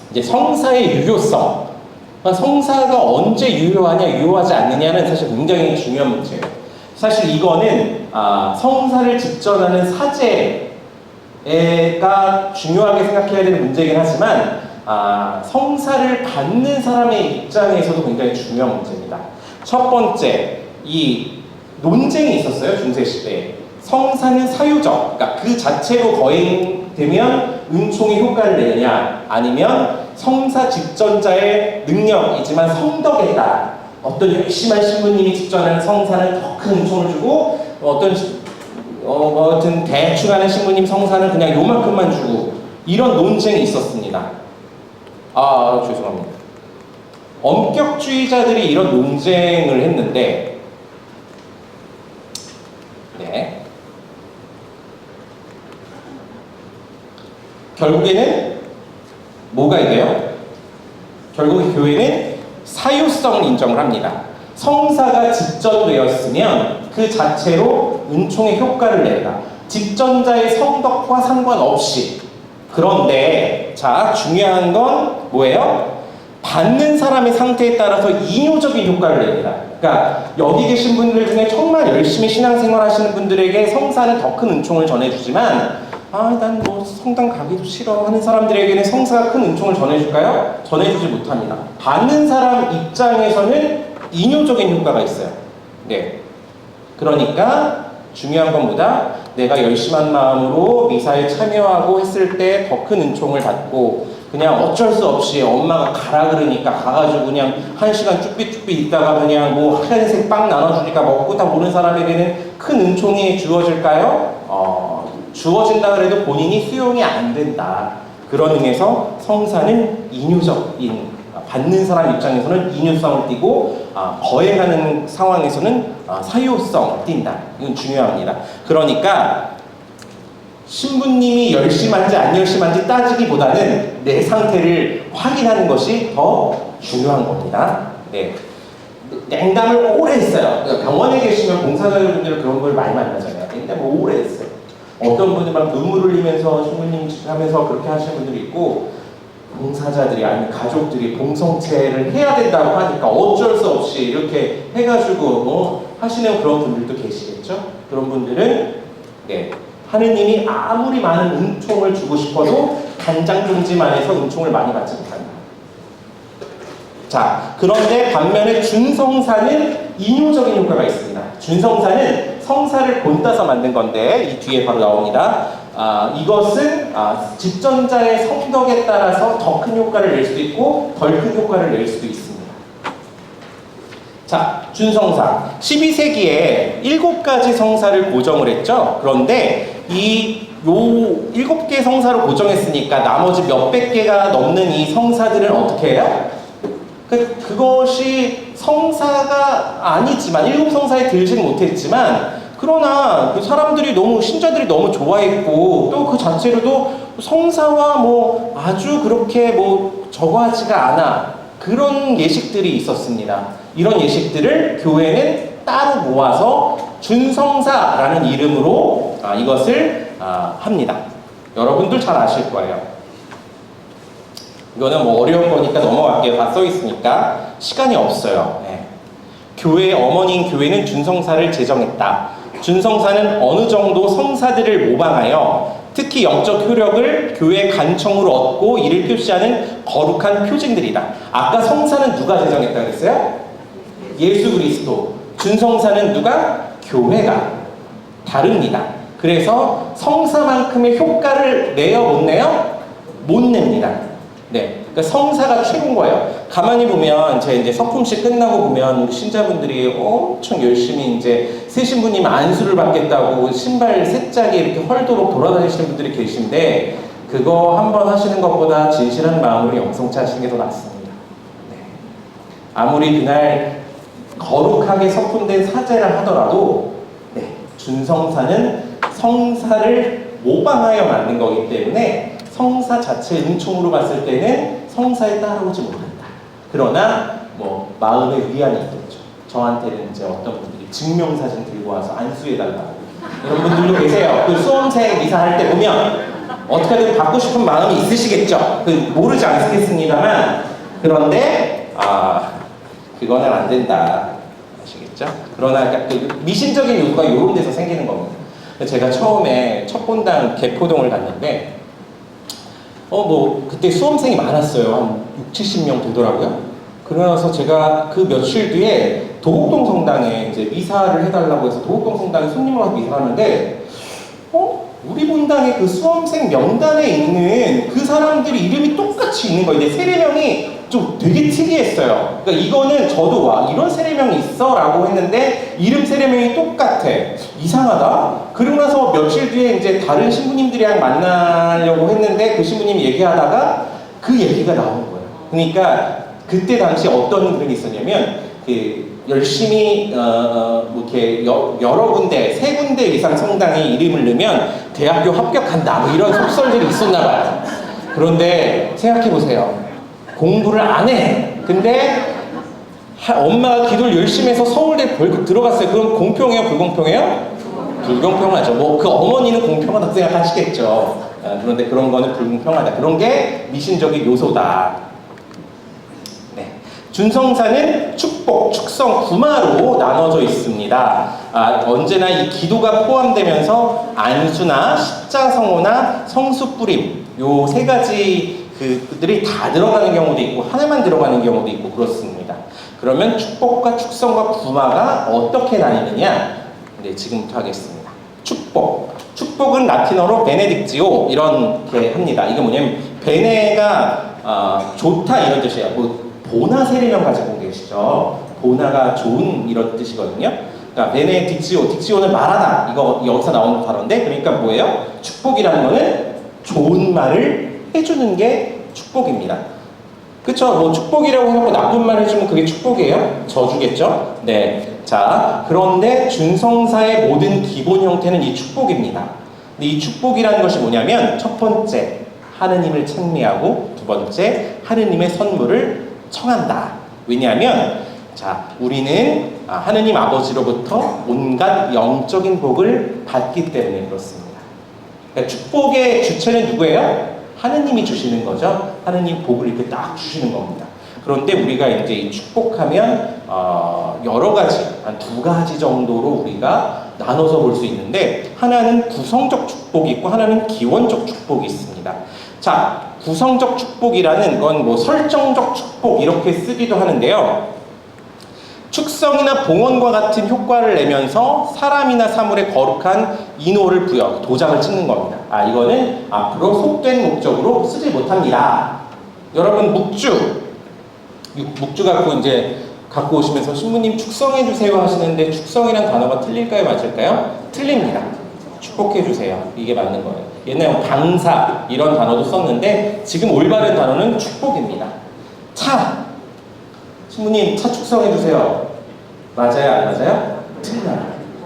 이제 성사의 유효성, 성사가 언제 유효하냐 유효하지 않느냐는 사실 굉장히 중요한 문제예요. 사실 이거는 성사를 직전하는 사제가 중요하게 생각해야 되는 문제이긴 하지만 성사를 받는 사람의 입장에서도 굉장히 중요한 문제입니다. 첫 번째, 이 논쟁이 있었어요. 중세시대에. 성사는 사유적, 그러니까 그 자체로 거행되면 은총의 효과를 내느냐, 아니면 성사 직전자의 능력이지만 성덕에 따라 어떤 열심한 신부님이 직전하는 성사는 더 큰 은총을 주고 어떤 대충 하는 신부님 성사는 그냥 요만큼만 주고, 이런 논쟁이 있었습니다. 죄송합니다. 엄격주의자들이 이런 논쟁을 했는데, 결국에는 뭐가 돼요? 결국 교회는 사유성을 인정을 합니다. 성사가 직전되었으면 그 자체로 은총의 효과를 낸다. 직전자의 성덕과 상관없이. 그런데 자, 중요한 건 뭐예요? 받는 사람의 상태에 따라서 이뇨적인 효과를 냅니다. 그러니까 여기 계신 분들 중에 정말 열심히 신앙생활 하시는 분들에게 성사는 더 큰 은총을 전해주지만, 난 뭐 성당 가기도 싫어 하는 사람들에게는 성사가 큰 은총을 전해줄까요? 전해주지 못합니다. 받는 사람 입장에서는 이뇨적인 효과가 있어요. 네. 그러니까 중요한 건 뭐다? 내가 열심한 마음으로 미사에 참여하고 했을 때 더 큰 은총을 받고, 그냥 어쩔 수 없이 엄마가 가라 그러니까 가가지고 그냥 1시간 쭈삣쭈삣 있다가 그냥 뭐 하얀색 빵 나눠주니까 먹고 다 오는 사람에게는 큰 은총이 주어질까요? 주어진다 그래도 본인이 수용이 안 된다. 그런 의미에서 성사는 인유적인, 받는 사람 입장에서는 인유성을 띠고, 거행하는 상황에서는 사유성을 띈다. 이건 중요합니다. 그러니까 신부님이 열심한지 안 열심한지 따지기보다는 내 상태를 확인하는 것이 더 중요한 겁니다. 네. 냉담을 오래 했어요. 병원에 계시면 봉사자분들 그런 걸 많이 만나잖아요. 냉담을 오래 했어요. 어떤 분들 막 눈물 흘리면서 신부님 하면서 그렇게 하시는 분들이 있고, 봉사자들이 아니면 가족들이 봉성체를 해야 된다고 하니까 어쩔 수 없이 이렇게 해가지고 하시는 그런 분들도 계시겠죠? 그런 분들은 하느님이 아무리 많은 은총을 주고 싶어도 간장종지만 해서 은총을 많이 받지 못한다. 자, 그런데 반면에 준성사는 인효적인 효과가 있습니다. 준성사는 성사를 본따서 만든 건데, 이 뒤에 바로 나옵니다. 이것은 직전자의 성덕에 따라서 더 큰 효과를 낼 수도 있고 덜 큰 효과를 낼 수도 있습니다. 자, 준성사. 12세기에 7가지 성사를 고정을 했죠. 그런데 이 7개 성사를 고정했으니까 나머지 몇백 개가 넘는 이 성사들은 어떻게 해요? 그것이 성사가 아니지만, 7성사에 들지는 못했지만, 그러나 그 사람들이 신자들이 너무 좋아했고, 또 그 자체로도 성사와 뭐 아주 그렇게 뭐 저거하지가 않아. 그런 예식들이 있었습니다. 이런 예식들을 교회는 따로 모아서 준성사라는 이름으로 이것을 합니다. 여러분들 잘 아실 거예요. 이거는 뭐 어려운 거니까 넘어갈게요. 다 써 있으니까 시간이 없어요. 네. 교회의 어머니인 교회는 준성사를 제정했다. 준성사는 어느 정도 성사들을 모방하여 특히 영적 효력을 교회 간청으로 얻고 이를 표시하는 거룩한 표징들이다. 아까 성사는 누가 제정했다 그랬어요? 예수 그리스도. 준성사는 누가? 교회가. 다릅니다. 그래서 성사만큼의 효과를 내요, 못 내요? 못 냅니다. 네, 그러니까 성사가 최고인 거예요. 가만히 보면 제 이제 석품식 끝나고 보면 신자분들이 엄청 열심히 이제 새 신부님 안수를 받겠다고 신발 세 짝이 이렇게 헐도록 돌아다니시는 분들이 계신데, 그거 한번 하시는 것보다 진실한 마음으로 영성체 하시는 게 더 낫습니다. 네. 아무리 그날 거룩하게 석품된 사제라 하더라도 준성사는 성사를 모방하여 만든 거기 때문에 성사 자체 은총으로 봤을 때는 성사에 따라오지 못한다. 그러나 뭐 마음의 위안이 있겠죠. 저한테는 이제 어떤 분들이 증명사진 들고 와서 안수해달라고 이런 분들도 계세요. 그 수험생 미사할 때 보면 어떻게든 받고 싶은 마음이 있으시겠죠. 그 모르지 않겠습니다만 그런데 그거는 안 된다. 아시겠죠? 그러나 그 미신적인 요소가 이런 데서 생기는 겁니다. 제가 처음에 첫 본당 개포동을 갔는데 뭐 그때 수험생이 많았어요. 한 6, 70명 되더라고요. 그러면서 제가 그 며칠 뒤에 도곡동 성당에 이제 미사를 해달라고 해서 도곡동 성당에 손님으로 와서 미사를 하는데 우리 본당의 그 수험생 명단에 있는 그 사람들이 이름이 똑같이 있는 거예요. 근데 세례명이 좀 되게 특이했어요. 그러니까 이거는 저도 와 이런 세례명이 있어? 라고 했는데 이름 세례명이 똑같아. 이상하다. 그러고 나서 며칠 뒤에 이제 다른 신부님들이랑 만나려고 했는데 그 신부님이 얘기하다가 그 얘기가 나오는 거예요. 그러니까 그때 당시 어떤 그런 게 있었냐면 열심히 뭐 이렇게 여러 군데, 3군데 이상 성당에 이름을 넣으면 대학교 합격한다 뭐 이런 속설들이 있었나 봐요. 그런데 생각해 보세요. 공부를 안 해. 근데 엄마가 기도를 열심히 해서 서울대 벌금 들어갔어요. 그럼 공평해요? 불공평해요? 불공평하죠. 뭐 그 어머니는 공평하다고 생각하시겠죠. 그런데 그런 거는 불공평하다. 그런 게 미신적인 요소다. 준성사는 축복, 축성, 구마로 나눠져 있습니다. 언제나 이 기도가 포함되면서 안수나 십자성호나 성수뿌림 요 3가지 그들이 다 들어가는 경우도 있고 하나만 들어가는 경우도 있고 그렇습니다. 그러면 축복과 축성과 구마가 어떻게 나뉘느냐? 네, 지금부터 하겠습니다. 축복. 축복은 라틴어로 베네딕지오 이렇게 합니다. 이게 뭐냐면 베네가 좋다 이런 뜻이에요. 뭐 보나 세례명 가지고 계시죠. 보나가 좋은 이런 뜻이거든요. 그러니까 베네딕지오, 딕지오는 말하다. 이거 여기서 나오는 단어인데 그러니까 뭐예요? 축복이라는 거는 좋은 말을 해주는 게 축복입니다. 그쵸? 뭐 축복이라고 해놓고 나쁜 말 해주면 그게 축복이에요? 저주겠죠? 네. 자, 그런데 준성사의 모든 기본 형태는 이 축복입니다. 근데 이 축복이라는 것이 뭐냐면 첫 번째, 하느님을 찬미하고 두 번째, 하느님의 선물을 청한다. 왜냐하면 자, 우리는 하느님 아버지로부터 온갖 영적인 복을 받기 때문에 그렇습니다. 그러니까 축복의 주체는 누구예요? 하느님이 주시는 거죠. 하느님 복을 이렇게 딱 주시는 겁니다. 그런데 우리가 이제 이 축복하면 여러 가지, 한 2가지 정도로 우리가 나눠서 볼 수 있는데 하나는 구성적 축복이 있고 하나는 기원적 축복이 있습니다. 자, 구성적 축복이라는 건 뭐 설정적 축복 이렇게 쓰기도 하는데요. 축성이나 봉헌과 같은 효과를 내면서 사람이나 사물에 거룩한 인호를 부여, 도장을 찍는 겁니다. 이거는 앞으로 속된 목적으로 쓰지 못합니다. 여러분 묵주 갖고 오시면서 신부님 축성해 주세요 하시는데 축성이란 단어가 틀릴까요, 맞을까요? 틀립니다. 축복해 주세요. 이게 맞는 거예요. 옛날에 방사 이런 단어도 썼는데 지금 올바른 단어는 축복입니다. 차 신부님 차 축성해 주세요. 맞아요, 안 맞아요? 틀려요.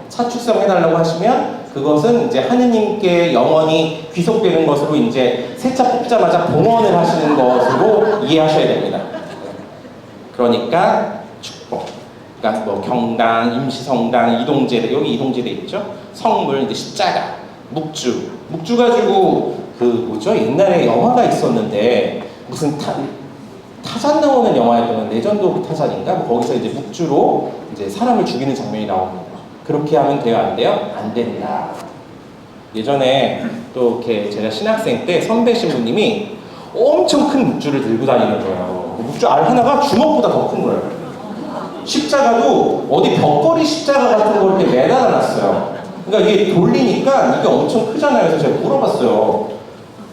차 축성해달라고 하시면 그것은 이제 하느님께 영원히 귀속되는 것으로 이제 새 차 뽑자마자 봉헌을 하시는 것으로 이해하셔야 됩니다. 그러니까 축복. 그러니까 뭐 경당, 임시성당, 이동제대 여기 이동제대 있죠. 성물, 이제 십자가, 묵주 가지고 그 뭐죠? 옛날에 영화가 있었는데 무슨 타잔 나오는 영화였던 레전드 타잔인가? 뭐 거기서 이제 묵주로 이제 사람을 죽이는 장면이 나옵니다. 그렇게 하면 돼요, 안 돼요? 안 된다. 예전에 또 이렇게 제가 신학생 때 선배 신부님이 엄청 큰 묵주를 들고 다니는 거예요. 묵주 알 하나가 주먹보다 더 큰 거예요. 십자가도 어디 벽걸이 십자가 같은 걸 이렇게 매달아 놨어요. 그러니까 이게 돌리니까 이게 엄청 크잖아요. 그래서 제가 물어봤어요.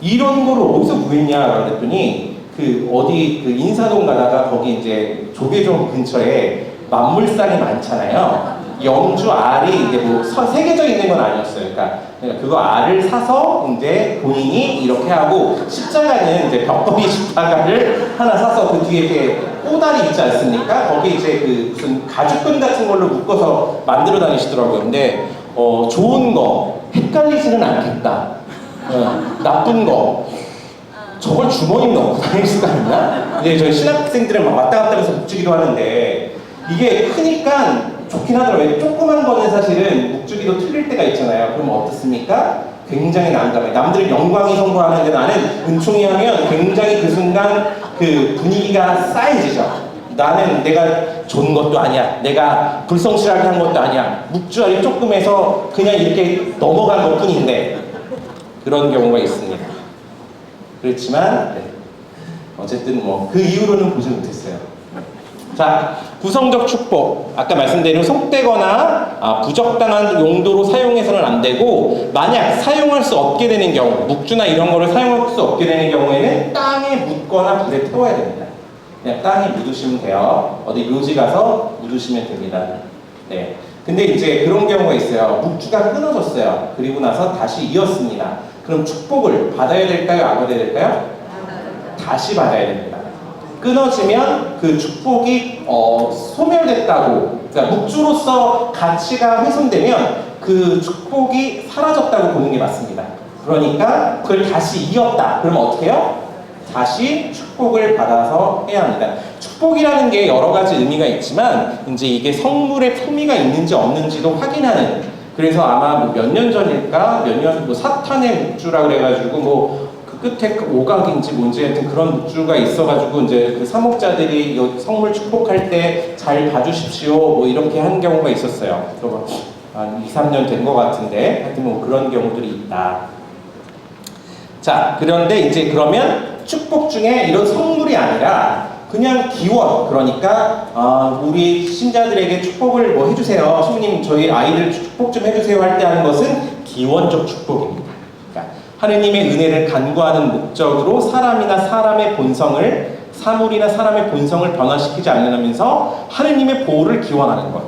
이런 거를 어디서 구했냐? 그랬더니 그 어디 그 인사동 가다가 거기 이제 조계종 근처에 만물산이 많잖아요. 영주 알이 이제 뭐 새겨져 있는 건 아니었어요. 그러니까 그거 알을 사서 이제 본인이 이렇게 하고 십자가는 이제 벽걸이 십자가를 하나 사서 그 뒤에 이렇게 꼬다리 있지 않습니까? 거기 이제 그 무슨 가죽끈 같은 걸로 묶어서 만들어 다니시더라고요. 근데 좋은 거 헷갈리지는 않겠다. 나쁜 거 저걸 주머니에 넣고 다닐 수가 있나? 이제 저희 신학생들은 막 왔다 갔다 하면서 묵주기도 하는데 이게 크니까 좋긴 하더라고요. 조그만 거는 사실은 묵주기도 틀릴 때가 있잖아요. 그럼 어떻습니까? 굉장히 난감해. 남들이 영광이 선고하는데 나는 은총이 하면 굉장히 그 순간 그 분위기가 싸해지죠. 나는 내가 좋은 것도 아니야. 내가 불성실하게 한 것도 아니야. 묵주알이 조금 해서 그냥 이렇게 넘어간 것 뿐인데 그런 경우가 있습니다. 그렇지만 네. 어쨌든 뭐 그 이후로는 보지 못했어요. 자, 구성적 축복. 아까 말씀드린 속되거나 부적당한 용도로 사용해서는 안 되고 만약 사용할 수 없게 되는 경우 묵주나 이런 거를 사용할 수 없게 되는 경우에는 땅에 묻거나 불에 태워야 됩니다. 그냥 땅에 묻으시면 돼요. 어디 묘지 가서 묻으시면 됩니다. 네. 근데 이제 그런 경우가 있어요. 묵주가 끊어졌어요. 그리고 나서 다시 이었습니다. 그럼 축복을 받아야 될까요? 안 받아야 될까요? 다시 받아야 됩니다. 끊어지면 그 축복이 소멸됐다고, 그러니까 묵주로서 가치가 훼손되면 그 축복이 사라졌다고 보는 게 맞습니다. 그러니까 그걸 다시 이었다. 그러면 어떻게 해요? 다시 축복을 받아서 해야 합니다. 축복이라는 게 여러 가지 의미가 있지만 이제 이게 성물의 품위가 있는지 없는지도 확인하는. 그래서 아마 몇 년 전일까 사탄의 묵주라 그래가지고 그 끝에 오각인지 뭔지 하여튼 그런 묵주가 있어가지고 이제 그 사목자들이 성물 축복할 때 잘 봐주십시오 이렇게 한 경우가 있었어요. 한 2, 3년 된 것 같은데 하여튼 그런 경우들이 있다. 자, 그런데 이제 그러면 축복 중에 이런 성물이 아니라 그냥 기원, 그러니까 우리 신자들에게 축복을 해주세요. 신부님 저희 아이들 축복 좀 해주세요 할 때 하는 것은 기원적 축복입니다. 그러니까 하느님의 은혜를 간구하는 목적으로 사람이나 사람의 본성을, 사물이나 사람의 본성을 변화시키지 않으면서 하느님의 보호를 기원하는 것.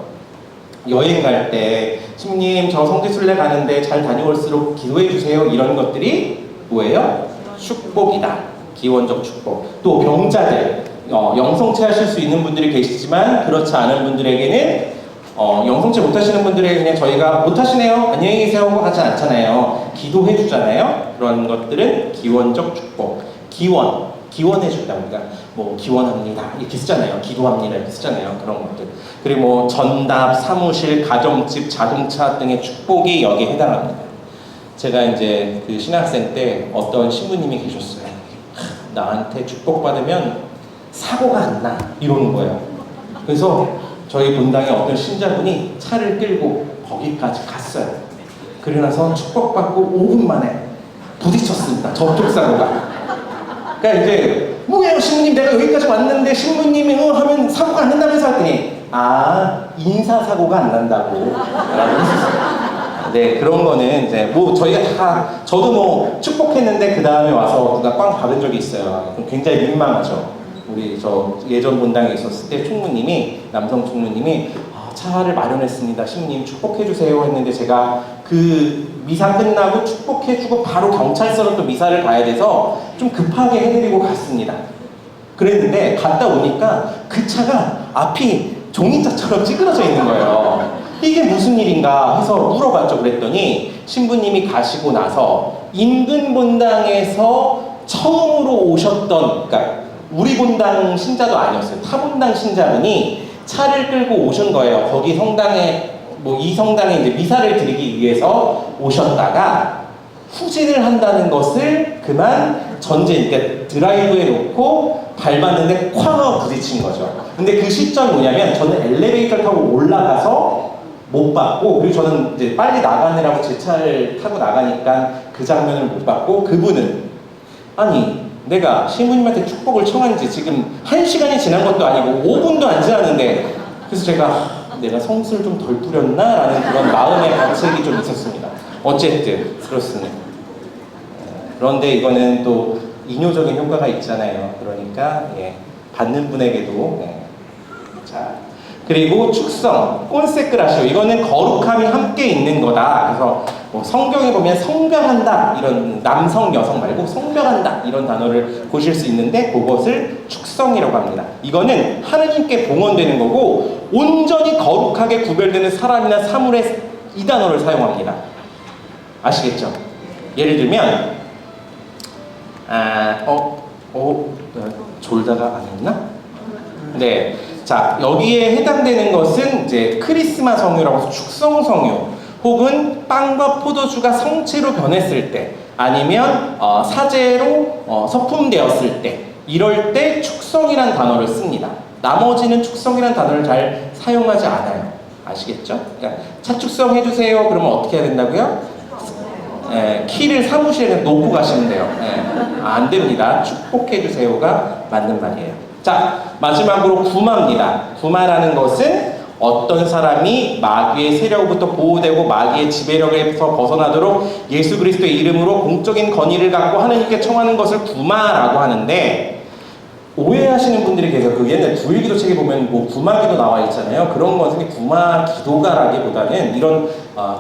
여행 갈 때 신부님 저 성지순례 가는데 잘 다녀올수록 기도해 주세요 이런 것들이 뭐예요? 축복이다. 기원적 축복. 또 병자들, 영성체 하실 수 있는 분들이 계시지만 그렇지 않은 분들에게는 영성체 못하시는 분들에게 그냥 저희가 못하시네요 안녕히 계세요 하고 하지 않잖아요. 기도해 주잖아요. 그런 것들은 기원적 축복. 기원해 준답니다. 기원합니다 이렇게 쓰잖아요. 기도합니다 이렇게 쓰잖아요. 그런 것들. 그리고 전답, 사무실, 가정집, 자동차 등의 축복이 여기에 해당합니다. 제가 이제 그 신학생 때 어떤 신부님이 계셨어요. 나한테 축복받으면 사고가 안 나 이러는 거예요. 그래서 저희 본당에 어떤 신자분이 차를 끌고 거기까지 갔어요. 그러고 나서 축복받고 5분 만에 부딪혔습니다. 접촉사고가. 그러니까 이제 뭐예요 신부님 내가 여기까지 왔는데 신부님이 하면 사고가 안 난다면서 했더니 인사사고가 안 난다고 라고 했었어요. 네, 그런 거는 이제 저희가 저도 축복했는데 그 다음에 와서 누가 꽝 받은 적이 있어요. 그럼 굉장히 민망하죠. 우리 예전 본당에 있었을 때 총무님이, 남성 총무님이 차를 마련했습니다. 신부님 축복해주세요 했는데 제가 그 미사 끝나고 축복해주고 바로 경찰서로 또 미사를 가야 돼서 좀 급하게 해드리고 갔습니다. 그랬는데 갔다 오니까 그 차가 앞이 종이자처럼 찌그러져 있는 거예요. 이게 무슨 일인가 해서 물어봤죠. 그랬더니 신부님이 가시고 나서 인근 본당에서 처음으로 오셨던, 그러니까 우리 본당 신자도 아니었어요. 타 본당 신자분이 차를 끌고 오신 거예요. 거기 성당에 이 성당에 이제 미사를 드리기 위해서 오셨다가 후진을 한다는 것을 그만 그러니까 드라이브에 놓고 밟았는데 쾅 하고 부딪힌 거죠. 근데 그 시점이 뭐냐면 저는 엘리베이터 타고 올라가서 못 봤고, 그리고 저는 이제 빨리 나가느라고 제 차를 타고 나가니까 그 장면을 못 봤고, 그분은 내가 신부님한테 축복을 청한 지 지금 1시간이 지난 것도 아니고 5분도 안 지났는데, 그래서 내가 성수를 좀 덜 뿌렸나? 라는 그런 마음의 가책이 좀 있었습니다. 어쨌든 그렇습니다. 그런데 이거는 또 이뇨적인 효과가 있잖아요. 그러니까 받는 분에게도 자, 그리고 축성, 콘세크라시오, 이거는 거룩함이 함께 있는 거다. 그래서 성경에 보면 성별한다, 이런 남성, 여성 말고 성별한다 이런 단어를 보실 수 있는데 그것을 축성이라고 합니다. 이거는 하느님께 봉헌되는 거고 온전히 거룩하게 구별되는 사람이나 사물에 이 단어를 사용합니다. 아시겠죠? 예를 들면 졸다가 아니었나? 네. 자, 여기에 해당되는 것은 이제 크리스마 성유라고 해서 축성 성유, 혹은 빵과 포도주가 성체로 변했을 때, 아니면 사제로 서품되었을 때, 이럴 때 축성이란 단어를 씁니다. 나머지는 축성이란 단어를 잘 사용하지 않아요. 아시겠죠? 그러니까 차축성 해주세요. 그러면 어떻게 해야 된다고요? 키를 사무실에 놓고 가시면 돼요. 안 됩니다. 축복해주세요가 맞는 말이에요. 자, 마지막으로 구마입니다. 구마라는 것은 어떤 사람이 마귀의 세력부터 보호되고 마귀의 지배력에서 벗어나도록 예수 그리스도의 이름으로 공적인 건의를 갖고 하나님께 청하는 것을 구마라고 하는데, 오해하시는 분들이 계세요. 그 옛날 주일기도 책에 보면 뭐 구마기도 나와 있잖아요. 그런 것은 구마 기도가라기보다는 이런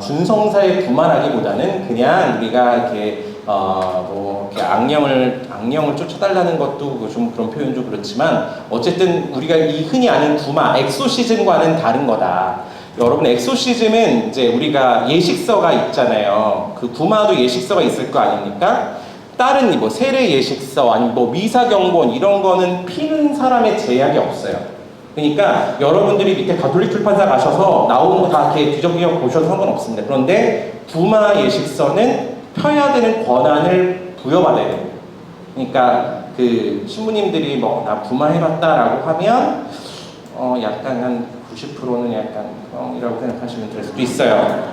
준성사의 구마라기보다는 그냥 우리가 이렇게 이렇게 악령을 쫓아달라는 것도 좀 그런 표현도 그렇지만, 어쨌든 우리가 이 흔히 아는 구마, 엑소시즘과는 다른 거다. 여러분, 엑소시즘은 이제 우리가 예식서가 있잖아요. 그 구마도 예식서가 있을 거 아닙니까? 다른 뭐 세례 예식서 아니면 뭐 미사 경본 이런 거는 피는 사람의 제약이 없어요. 그러니까 여러분들이 밑에 가톨릭 출판사 가셔서 나오는 거 다 이렇게 뒤적뒤적 보셔도 상관없습니다. 그런데 구마 예식서는 펴야 되는 권한을 부여받아야 돼요. 그러니까 그 신부님들이 뭐 나 구마 해봤다라고 하면 약간 한 90%는 약간 이라고 생각하시면 될 수도 있어요.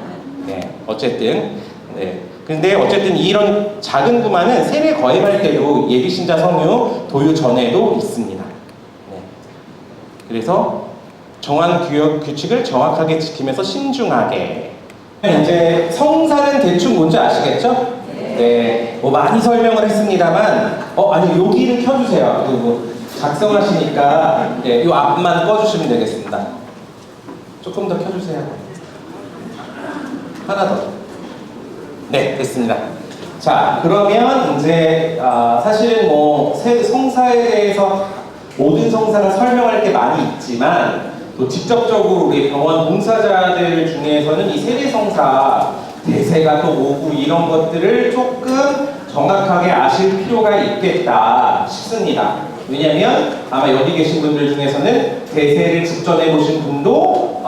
네, 어쨌든 네. 근데 어쨌든 이런 작은 구마는 세례 거행할 때도 예비신자 성유 도유 전에도 있습니다. 네. 그래서 정한 규칙을 정확하게 지키면서 신중하게. 이제 성사는 대충 뭔지 아시겠죠? 네. 뭐 많이 설명을 했습니다만, 아니 여기를 켜주세요. 뭐 작성하시니까 네, 이 앞만 꺼주시면 되겠습니다. 조금 더 켜주세요. 하나 더. 네, 됐습니다. 자, 그러면 이제 사실은 뭐 성사에 대해서 모든 성사가 설명할 게 많이 있지만, 또 직접적으로 우리 병원 봉사자들 중에서는 이 세례성사 대세가 또 오고 이런 것들을 조금 정확하게 아실 필요가 있겠다 싶습니다. 왜냐면 아마 여기 계신 분들 중에서는 대세를 직접 해보신 분도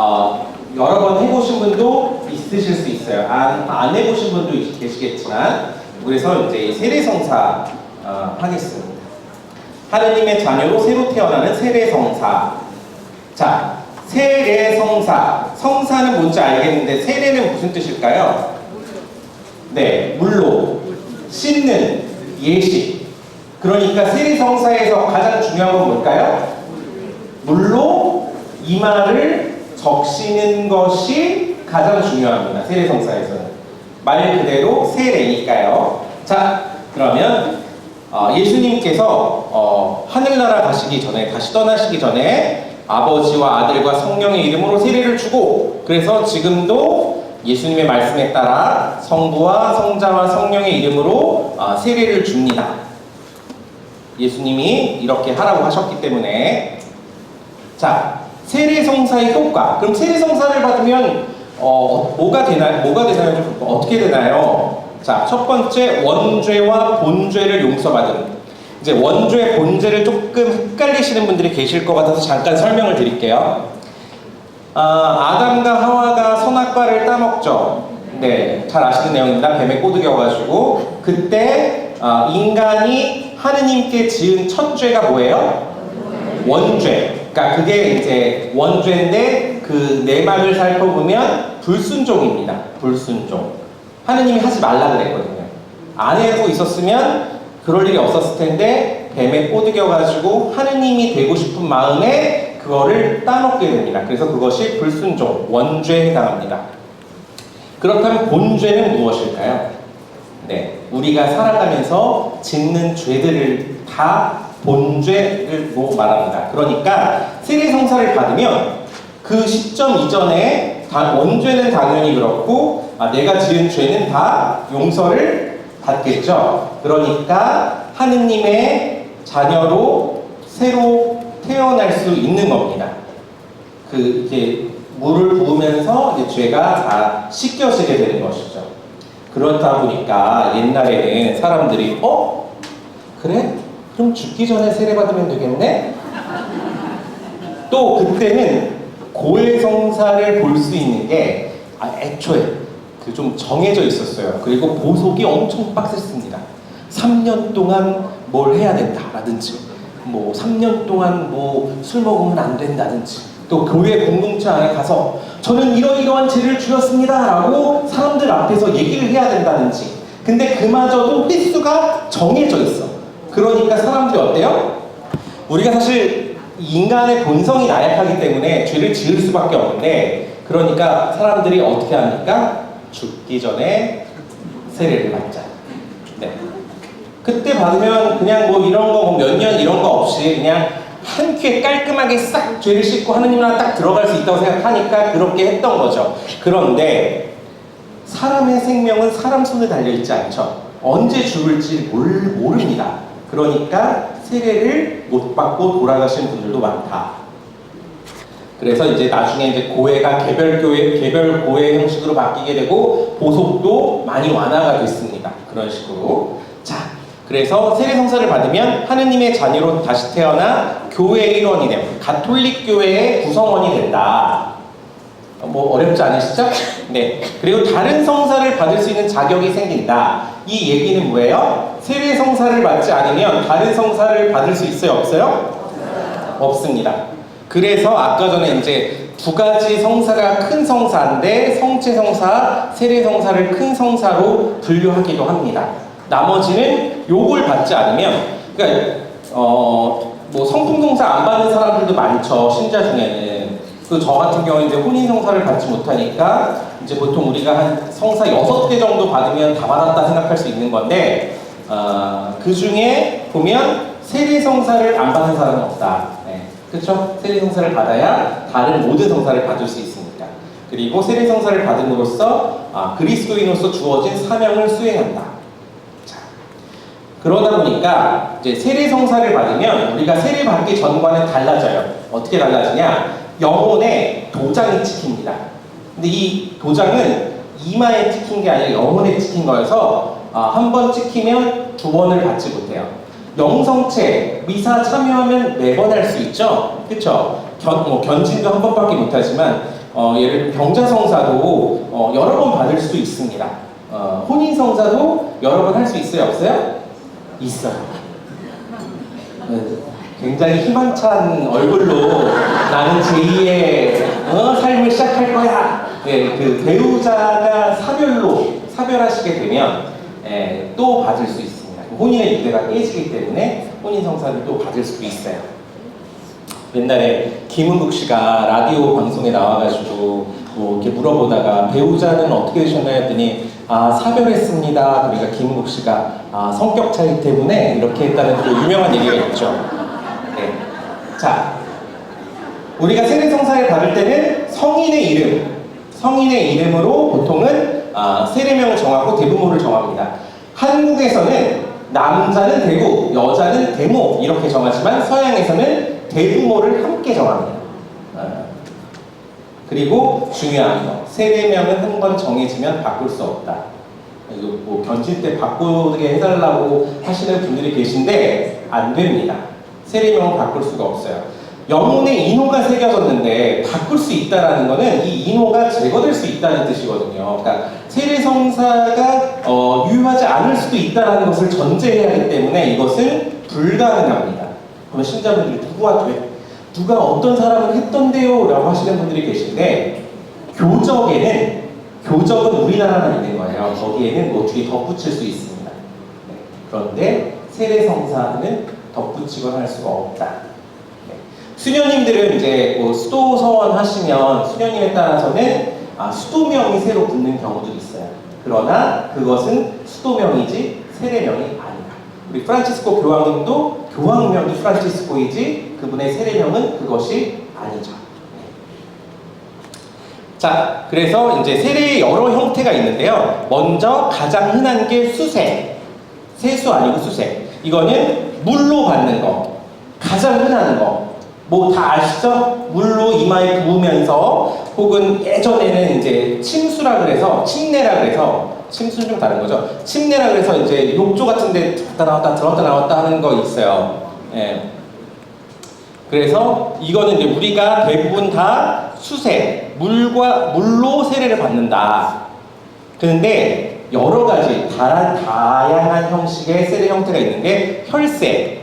여러 번 해보신 분도 있으실 수 있어요. 안 해보신 분도 계시겠지만, 그래서 이제 세례성사 하겠습니다. 하느님의 자녀로 새로 태어나는 세례성사. 자, 세례성사. 성사는 뭔지 알겠는데 세례는 무슨 뜻일까요? 네, 물로 씻는 예식. 그러니까 세례성사에서 가장 중요한 건 뭘까요? 물로 이마를 적시는 것이 가장 중요합니다. 세례성사에서는. 말 그대로 세례니까요. 자, 그러면 예수님께서 하늘나라 가시기 전에, 다시 떠나시기 전에 아버지와 아들과 성령의 이름으로 세례를 주고, 그래서 지금도 예수님의 말씀에 따라 성부와 성자와 성령의 이름으로 세례를 줍니다. 예수님이 이렇게 하라고 하셨기 때문에. 자, 세례성사의 효과. 그럼 세례성사를 받으면 뭐가 되나요? 어떻게 되나요? 자, 첫 번째, 원죄와 본죄를 용서받은. 이제 원죄, 본죄를 조금 헷갈리시는 분들이 계실 것 같아서 잠깐 설명을 드릴게요. 아담과 하와가 선악과를 따먹죠. 네, 잘 아시는 내용입니다. 뱀에 꼬드겨가지고. 그때 인간이 하느님께 지은 첫 죄가 뭐예요? 원죄. 그러니까 그게 이제 원죄인데 그 내막을 살펴보면 불순종입니다. 불순종. 하느님이 하지 말라 그랬거든요. 안 하고 있었으면 그럴 일이 없었을 텐데 뱀에 꼬드겨가지고 하느님이 되고 싶은 마음에 그거를 따먹게 됩니다. 그래서 그것이 불순종, 원죄에 해당합니다. 그렇다면 본죄는 무엇일까요? 네, 우리가 살아가면서 짓는 죄들을 다 본죄를 말합니다. 그러니까 세례성사를 받으면 그 시점 이전에 원죄는 당연히 그렇고 내가 지은 죄는 다 용서를 받겠죠. 그러니까 하느님의 자녀로 새로 태어날 수 있는 겁니다. 이제 물을 부으면서 이제 죄가 다 씻겨지게 되는 것이죠. 그렇다 보니까 옛날에는 사람들이 그래? 그럼 죽기 전에 세례 받으면 되겠네? 또 그때는 고해성사를 볼 수 있는 게 애초에 그 좀 정해져 있었어요. 그리고 보석이 엄청 빡셌습니다. 3년 동안 뭘 해야 된다라든지, 뭐 3년 동안 뭐 술 먹으면 안 된다든지, 또 교회 공동체 안에 가서 저는 이러이러한 죄를 지었습니다라고 사람들 앞에서 얘기를 해야 된다든지. 근데 그마저도 횟수가 정해져 있어. 그러니까 사람들이 어때요? 우리가 사실 인간의 본성이 나약하기 때문에 죄를 지을 수밖에 없는데, 그러니까 사람들이 어떻게 합니까? 죽기 전에 세례를 받자. 네. 그때 받으면 그냥 뭐 이런 거 몇 년 이런 거 없이 그냥 한 큐에 깔끔하게 싹 죄를 씻고 하느님이랑 딱 들어갈 수 있다고 생각하니까 그렇게 했던 거죠. 그런데 사람의 생명은 사람 손에 달려있지 않죠. 언제 죽을지 모릅니다. 그러니까 세례를 못 받고 돌아가신 분들도 많다. 그래서 이제 나중에 이제 고해가 개별 고해 형식으로 바뀌게 되고 보석도 많이 완화가 됐습니다. 그런 식으로. 자, 그래서 세례 성사를 받으면 하느님의 자녀로 다시 태어나 교회의 일원이 되고 가톨릭 교회의 구성원이 된다. 뭐 어렵지 않으시죠? 네. 그리고 다른 성사를 받을 수 있는 자격이 생긴다. 이 얘기는 뭐예요? 세례 성사를 받지 않으면 다른 성사를 받을 수 있어요? 없어요? 없습니다. 그래서 아까 전에 이제 두 가지 성사가 큰 성사인데 성체 성사, 세례 성사를 큰 성사로 분류하기도 합니다. 나머지는 요걸 받지 않으면, 그러니까 뭐 성품 성사 안 받는 사람들도 많죠. 신자 중에는. 그 저 같은 경우는 이제 혼인 성사를 받지 못하니까 이제 보통 우리가 한 성사 6개 정도 받으면 다 받았다 생각할 수 있는 건데, 그 중에 보면 세례 성사를 안 받는 사람은 없다. 네. 그렇죠? 세례 성사를 받아야 다른 모든 성사를 받을 수 있습니다. 그리고 세례 성사를 받음으로써 그리스도인으로서 주어진 사명을 수행한다. 자, 그러다 보니까 이제 세례 성사를 받으면 우리가 세례 받기 전과는 달라져요. 어떻게 달라지냐? 영혼에 도장이 찍힙니다. 근데 이 도장은 이마에 찍힌 게 아니라 영혼에 찍힌 거여서 한 번 찍히면 2번을 받지 못해요. 영성체, 미사 참여하면 매번 할 수 있죠? 그쵸? 견진도 한 번밖에 못하지만, 예를 들어 병자성사도 여러 번 받을 수 있습니다. 혼인성사도 여러 번 할 수 있어요? 없어요? 있어요. 굉장히 희망찬 얼굴로 나는 제2의 삶을 시작할 거야. 네, 그 배우자가 사별하시게 되면 또 받을 수 있습니다. 혼인의 유대가 깨지기 때문에 혼인성사를 또 받을 수도 있어요. 옛날에 김은국 씨가 라디오 방송에 나와가지고 뭐 이렇게 물어보다가 배우자는 어떻게 되셨나요? 했더니 사별했습니다. 그러니까 김은국 씨가 성격 차이 때문에 이렇게 했다는 또 유명한 얘기가 있죠. 네. 자, 우리가 세례 성사를 받을 때는 성인의 이름으로 보통은 세례명을 정하고 대부모를 정합니다. 한국에서는 남자는 대구, 여자는 대모 이렇게 정하지만 서양에서는 대부모를 함께 정합니다. 그리고 중요한 거, 세례명은 한 번 정해지면 바꿀 수 없다. 이거 뭐 견질 때 바꾸게 해달라고 하시는 분들이 계신데 안 됩니다. 세례명은 바꿀 수가 없어요. 영혼에 인호가 새겨졌는데 바꿀 수 있다라는 거는 이 인호가 제거될 수 있다는 뜻이거든요. 그러니까 세례 성사가 유효하지 않을 수도 있다는 것을 전제해야 하기 때문에 이것은 불가능합니다. 그러면 신자분들이 누가 어떤 사람은 했던데요? 라고 하시는 분들이 계신데 교적은 우리나라만 있는 거예요. 거기에는 뭐 뒤에 덧붙일 수 있습니다. 네. 그런데 세례 성사는 덧붙이거나 할 수가 없다. 네. 수녀님들은 이제 뭐 수도 서원 하시면 수녀님에 따라서는 수도명이 새로 붙는 경우도 있어요. 그러나 그것은 수도명이지 세례명이 아니다. 우리 프란치스코 교황님도 교황명이 프란치스코이지 그분의 세례명은 그것이 아니죠. 자, 그래서 이제 세례의 여러 형태가 있는데요. 먼저 가장 흔한 게 수세. 세수 아니고 수세. 이거는 물로 받는 거. 가장 흔한 거. 뭐 다 아시죠? 물로 이마에 부으면서 혹은 예전에는 이제 침수라 그래서 침례라 그래서 침수는 좀 다른 거죠. 침례라 그래서 이제 욕조 같은데 들었다 나왔다 들었다 나왔다 하는 거 있어요. 예. 그래서 이거는 이제 우리가 대부분 다 수세, 물로 세례를 받는다. 그런데 여러 가지 다양한 형식의 세례 형태가 있는데 혈세.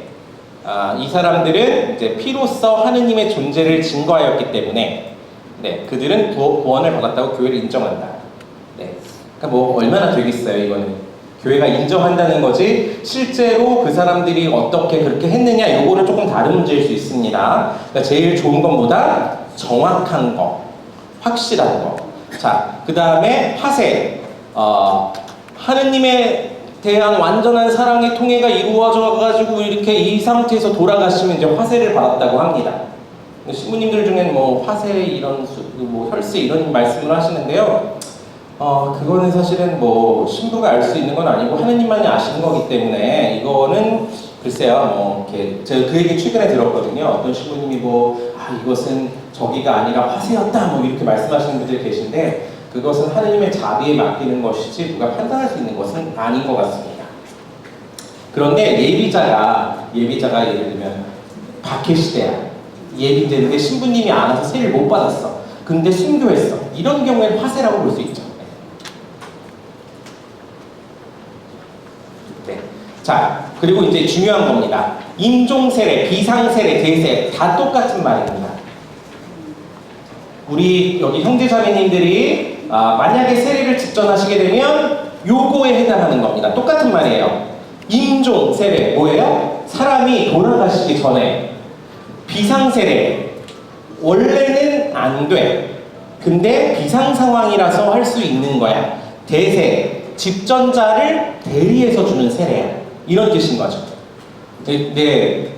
이 사람들은 이제 피로써 하느님의 존재를 증거하였기 때문에 네, 그들은 구원을 받았다고 교회를 인정한다. 네, 그러니까 뭐 얼마나 되겠어요, 이거는. 교회가 인정한다는 거지 실제로 그 사람들이 어떻게 그렇게 했느냐 요거는 조금 다른 문제일 수 있습니다. 그러니까 제일 좋은 것보다 정확한 거, 확실한 거. 자, 그 다음에 화세. 하느님에 대한 완전한 사랑의 통해가 이루어져 가지고 이렇게 이 상태에서 돌아가시면 이제 화세를 받았다고 합니다. 신부님들 중에는 뭐 화세 이런 뭐 혈세 이런 말씀을 하시는데요. 그거는 사실은 뭐 신부가 알 수 있는 건 아니고 하느님만이 아시는 거기 때문에 이거는 글쎄요, 뭐 이렇게 제가 그 얘기 최근에 들었거든요. 어떤 신부님이 뭐 이것은 저기가 아니라 화세였다 뭐 이렇게 말씀하시는 분들이 계신데 그것은 하느님의 자비에 맡기는 것이지 누가 판단할 수 있는 것은 아닌 것 같습니다. 그런데 예비자가 예를 들면 박해시대야 예비되는데 신부님이 안 와서 세례를 못 받았어. 근데 순교했어. 이런 경우에는 화세라고 볼 수 있죠. 네. 자, 그리고 이제 중요한 겁니다. 임종세례, 비상세례, 대세 다 똑같은 말입니다. 우리 여기 형제자매님들이 만약에 세례를 직전하시게 되면 요거에 해당하는 겁니다. 똑같은 말이에요. 임종세례 뭐예요? 사람이 돌아가시기 전에. 비상세례 원래는 안 돼. 근데 비상 상황이라서 할 수 있는 거야. 대세 집전자를 대리해서 주는 세례야. 이런 뜻인 거죠. 네,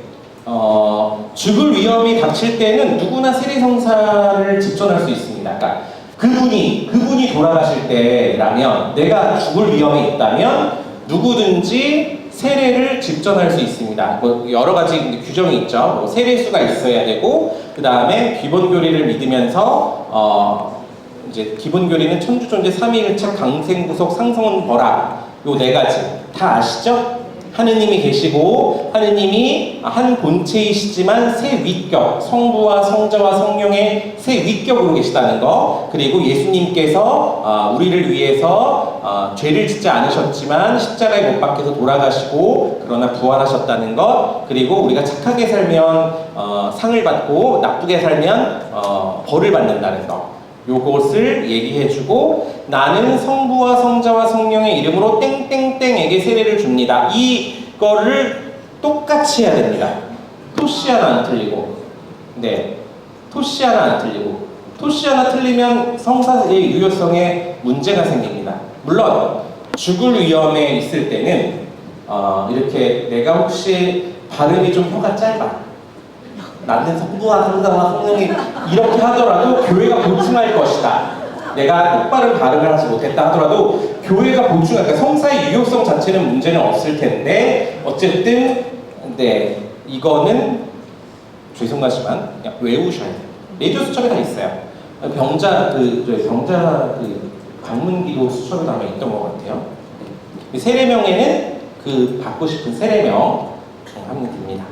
죽을 위험이 닥칠 때는 누구나 세례성사를 집전할 수 있습니다. 그러니까 그분이 돌아가실 때라면 내가 죽을 위험이 있다면 누구든지 세례를 집전할 수 있습니다. 뭐 여러 가지 규정이 있죠. 뭐 세례수가 있어야 되고 그 다음에 기본교리를 믿으면서 이제 기본교리는 천주존재 삼위일체 강생구속 상성은 벌학 요 네 가지 다 아시죠? 하느님이 계시고 하느님이 한 본체이시지만 세 위격 성부와 성자와 성령의 세 위격으로 계시다는 거 그리고 예수님께서 우리를 위해서 죄를 짓지 않으셨지만 십자가에 못 박혀서 돌아가시고 그러나 부활하셨다는 것 그리고 우리가 착하게 살면 상을 받고 나쁘게 살면 벌을 받는다는 것 요것을 얘기해주고 나는 성부와 성자와 성령의 이름으로 땡땡땡에게 세례를 줍니다. 이거를 똑같이 해야 됩니다. 토시 하나 안 틀리고 네, 토시 하나 안 틀리고 토시 하나 틀리면 성사의 유효성에 문제가 생깁니다. 물론 죽을 위험에 있을 때는 이렇게 내가 혹시 발음이 좀 혀가 짧아 나는 성부와 성자와 성령이 이렇게 하더라도 교회가 보충할 것이다. 내가 똑바른 발음을 하지 못했다 하더라도 교회가 보충할 그러니까 성사의 유효성 자체는 문제는 없을 텐데 어쨌든 네 이거는 죄송하지만 그냥 외우셔야 돼요. 레이저 수첩에 다 있어요. 병자 방문기도 수첩에 아마 있던 것 같아요. 세례명에는 그 받고 싶은 세례명 하면 됩니다.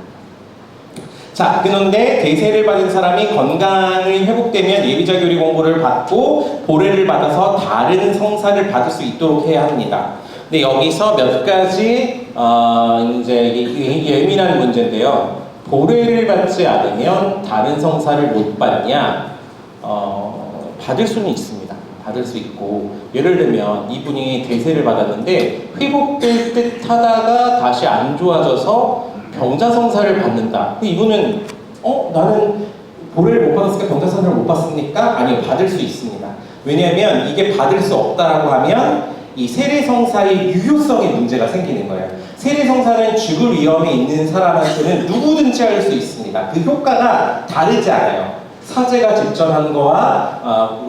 자, 그런데 대세를 받은 사람이 건강이 회복되면 예비자 교리 공부를 받고 보례를 받아서 다른 성사를 받을 수 있도록 해야 합니다. 근데 여기서 몇 가지 이제 예민한 문제인데요. 보례를 받지 않으면 다른 성사를 못 받냐? 받을 수는 있습니다. 받을 수 있고 예를 들면 이분이 대세를 받았는데 회복될 듯 하다가 다시 안 좋아져서 병자성사를 받는다. 이분은 나는 보례를 못 받았으니까 병자성사를 못 받습니까? 아니요, 받을 수 있습니다. 왜냐하면 이게 받을 수 없다라고 하면 이 세례성사의 유효성에 문제가 생기는 거예요. 세례성사는 죽을 위험이 있는 사람한테는 누구든지 할 수 있습니다. 그 효과가 다르지 않아요. 사제가 집전하는 거와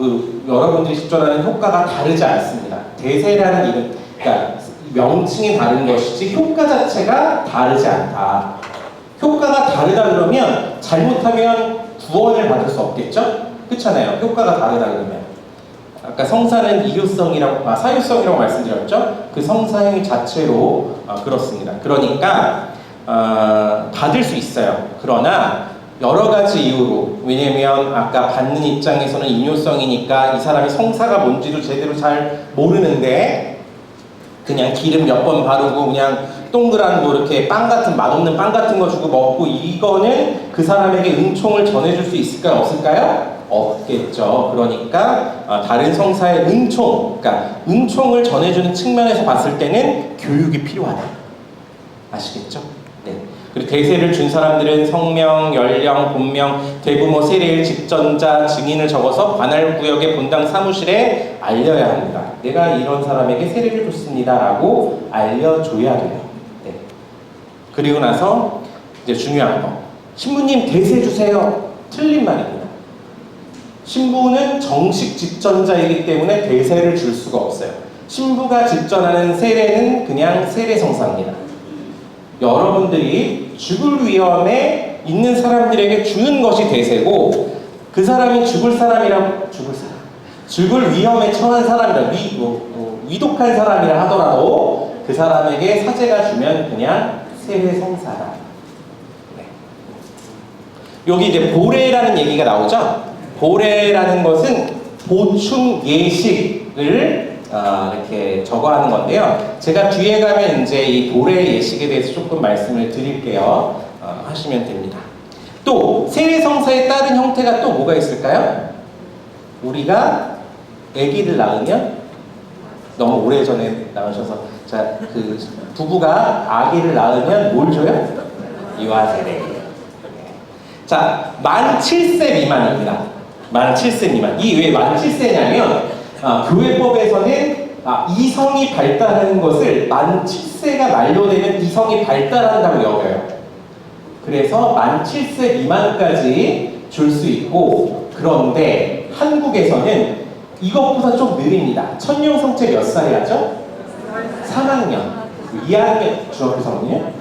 여러분들이 집전하는 효과가 다르지 않습니다. 대세라는 이름, 그러니까 명칭이 다른 것이지 효과 자체가 다르지 않다. 효과가 다르다 그러면 잘못하면 구원을 받을 수 없겠죠? 그렇잖아요. 효과가 다르다 그러면 아까 성사는 이유성이라고, 사유성이라고 말씀드렸죠? 그 성사행 자체로 그렇습니다. 그러니까 받을 수 있어요. 그러나 여러 가지 이유로, 왜냐면 아까 받는 입장에서는 인효성이니까 이 사람이 성사가 뭔지도 제대로 잘 모르는데 그냥 기름 몇 번 바르고 그냥 동그란 뭐 이렇게 빵 같은, 맛없는 빵 같은 거 주고 먹고, 이거는 그 사람에게 은총을 전해줄 수 있을까요? 없을까요? 없겠죠. 그러니까 다른 성사의 은총, 그러니까 은총을 전해주는 측면에서 봤을 때는 교육이 필요하다. 아시겠죠? 네. 그리고 대세를 준 사람들은 성명, 연령, 본명, 대부모, 세례일, 직전자, 증인을 적어서 관할 구역의 본당 사무실에 알려야 합니다. 내가 이런 사람에게 세례를 줬습니다라고 알려줘야 돼요. 네. 그리고 나서 이제 중요한 거, 신부님 대세 주세요. 틀린 말입니다. 신부는 정식 직전자이기 때문에 대세를 줄 수가 없어요. 신부가 직전하는 세례는 그냥 세례 성사입니다. 여러분들이 죽을 위험에 있는 사람들에게 주는 것이 대세고, 그 사람이 죽을 위험에 처한 사람이라, 위독한 사람이라 하더라도 그 사람에게 사제가 주면 그냥 세례 성사다. 네. 여기 이제 보례라는 얘기가 나오죠. 보례라는 것은 보충 예식을 이렇게 적어하는 건데요. 제가 뒤에 가면 이제 이 보례 예식에 대해서 조금 말씀을 드릴게요. 하시면 됩니다. 또 세례 성사에 따른 형태가 또 뭐가 있을까요? 우리가 아기를 낳으면, 너무 오래전에 낳으셔서, 자, 그 부부가 아기를 낳으면 뭘 줘요? 유아세례. 자, 만 7세 미만입니다. 만 7세 미만. 이 왜 만 7세냐면 교회법에서는 이성이 발달하는 것을 만 7세가 만료되면 이성이 발달한다고 여겨요. 그래서 만 7세 미만까지 줄 수 있고, 그런데 한국에서는 이것보다 좀 느립니다. 천룡성체 몇 살에 하죠? 3학년. 2학년, 중학교 3학년?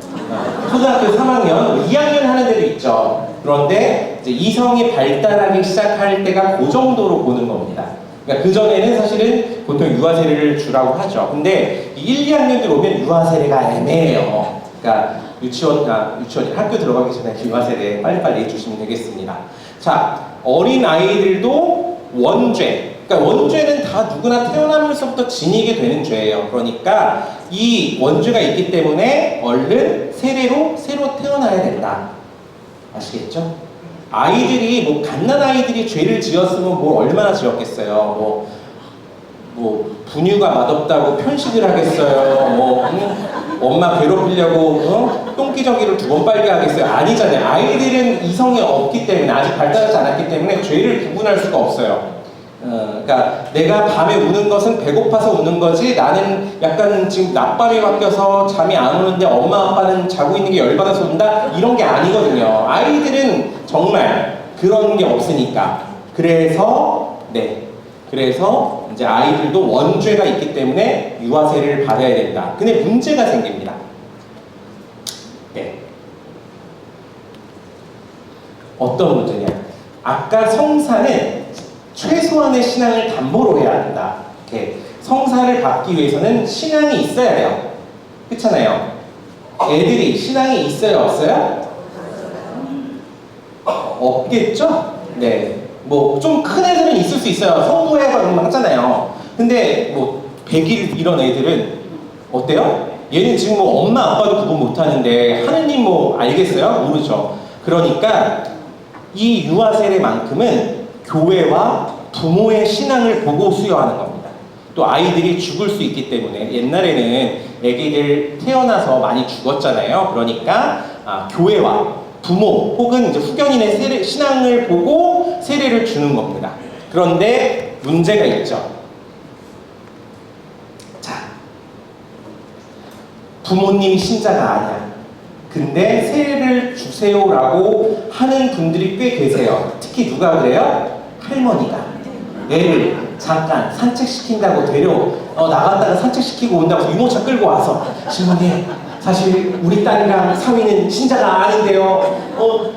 초등학교 3학년, 2학년 하는 데도 있죠. 그런데 이제 이성이 발달하기 시작할 때가 그 정도로 보는 겁니다. 그러니까 그전에는 사실은 보통 유아세례를 주라고 하죠. 근데 1, 2학년들 오면 유아세례가 애매해요. 그러니까 유치원 학교 들어가기 전에 유아세례 빨리빨리 해주시면 되겠습니다. 자, 어린 아이들도 원죄. 그러니까 원죄는 다 누구나 태어나면서부터 지니게 되는 죄예요. 그러니까 이 원죄가 있기 때문에 얼른 세례로 새로 태어나야 된다. 아시겠죠? 아이들이 뭐 갓난 아이들이 죄를 지었으면 뭐 얼마나 지었겠어요. 뭐 분유가 맛없다고 편식을 하겠어요. 엄마 괴롭히려고 똥기저귀를 2번 빨게 하겠어요. 아니잖아요. 아이들은 이성이 없기 때문에, 아직 발달하지 않았기 때문에 죄를 구분할 수가 없어요. 그러니까 내가 밤에 우는 것은 배고파서 우는 거지, 나는 약간 지금 낮밤이 바뀌어서 잠이 안 오는데 엄마 아빠는 자고 있는 게 열받아서 운다, 이런 게 아니거든요. 아이들은 정말 그런 게 없으니까. 그래서 이제 아이들도 원죄가 있기 때문에 유아세례를 받아야 된다. 근데 문제가 생깁니다. 네. 어떤 문제냐? 아까 성사는 최소한의 신앙을 담보로 해야 된다. 이렇게 성사를 받기 위해서는 신앙이 있어야 돼요. 그렇잖아요. 애들이 신앙이 있어요, 없어요? 없겠죠? 네. 뭐 좀 큰 애들은 있을 수 있어요. 성부해가 하잖아요. 근데 뭐 100일 이런 애들은 어때요? 얘는 지금 뭐 엄마 아빠도 구분 못하는데 하느님 뭐 알겠어요? 모르죠. 그러니까 이 유아세례만큼은 교회와 부모의 신앙을 보고 수여하는 겁니다. 또 아이들이 죽을 수 있기 때문에, 옛날에는 애기들 태어나서 많이 죽었잖아요. 그러니까 교회와 부모 혹은 이제 후견인의 신앙을 보고 세례를 주는 겁니다. 그런데 문제가 있죠. 자, 부모님이 신자가 아니야. 근데 세례를 주세요라고 하는 분들이 꽤 계세요. 특히 누가 그래요? 할머니가 애를 잠깐 산책시킨다고 나갔다가 산책시키고 온다고 유모차 끌고 와서, 신부님 사실 우리 딸이랑 사위는 신자가 아닌데요,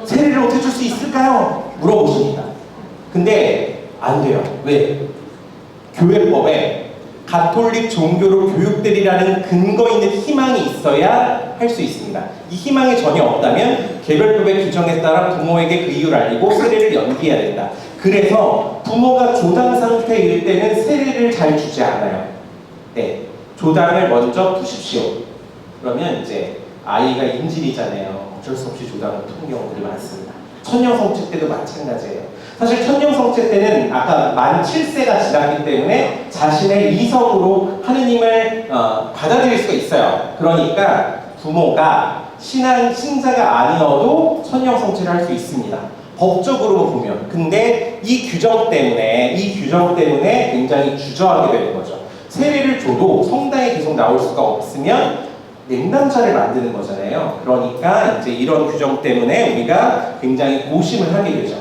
세례를 어떻게 줄 수 있을까요? 물어보십니다. 근데 안 돼요. 왜? 교회법에 가톨릭 종교로 교육되리라는 근거 있는 희망이 있어야 할 수 있습니다. 이 희망이 전혀 없다면 개별법의 규정에 따라 부모에게 그 이유를 알리고 세례를 연기해야 된다. 그래서 부모가 조당 상태일 때는 세례를 잘 주지 않아요. 네, 조당을 먼저 푸십시오. 그러면 이제 아이가 인질이잖아요. 어쩔 수 없이 조당을 푸는 경우들이 많습니다. 천녀성체 때도 마찬가지예요. 사실 천녀성체 때는 아까 만 7세가 지났기 때문에 자신의 이성으로 하느님을 받아들일 수가 있어요. 그러니까 부모가 신자가 아니어도 천녀성체를 할 수 있습니다. 법적으로 보면. 근데 이 규정 때문에 굉장히 주저하게 되는 거죠. 세례를 줘도 성당에 계속 나올 수가 없으면 냉담자를 만드는 거잖아요. 그러니까 이제 이런 규정 때문에 우리가 굉장히 고심을 하게 되죠.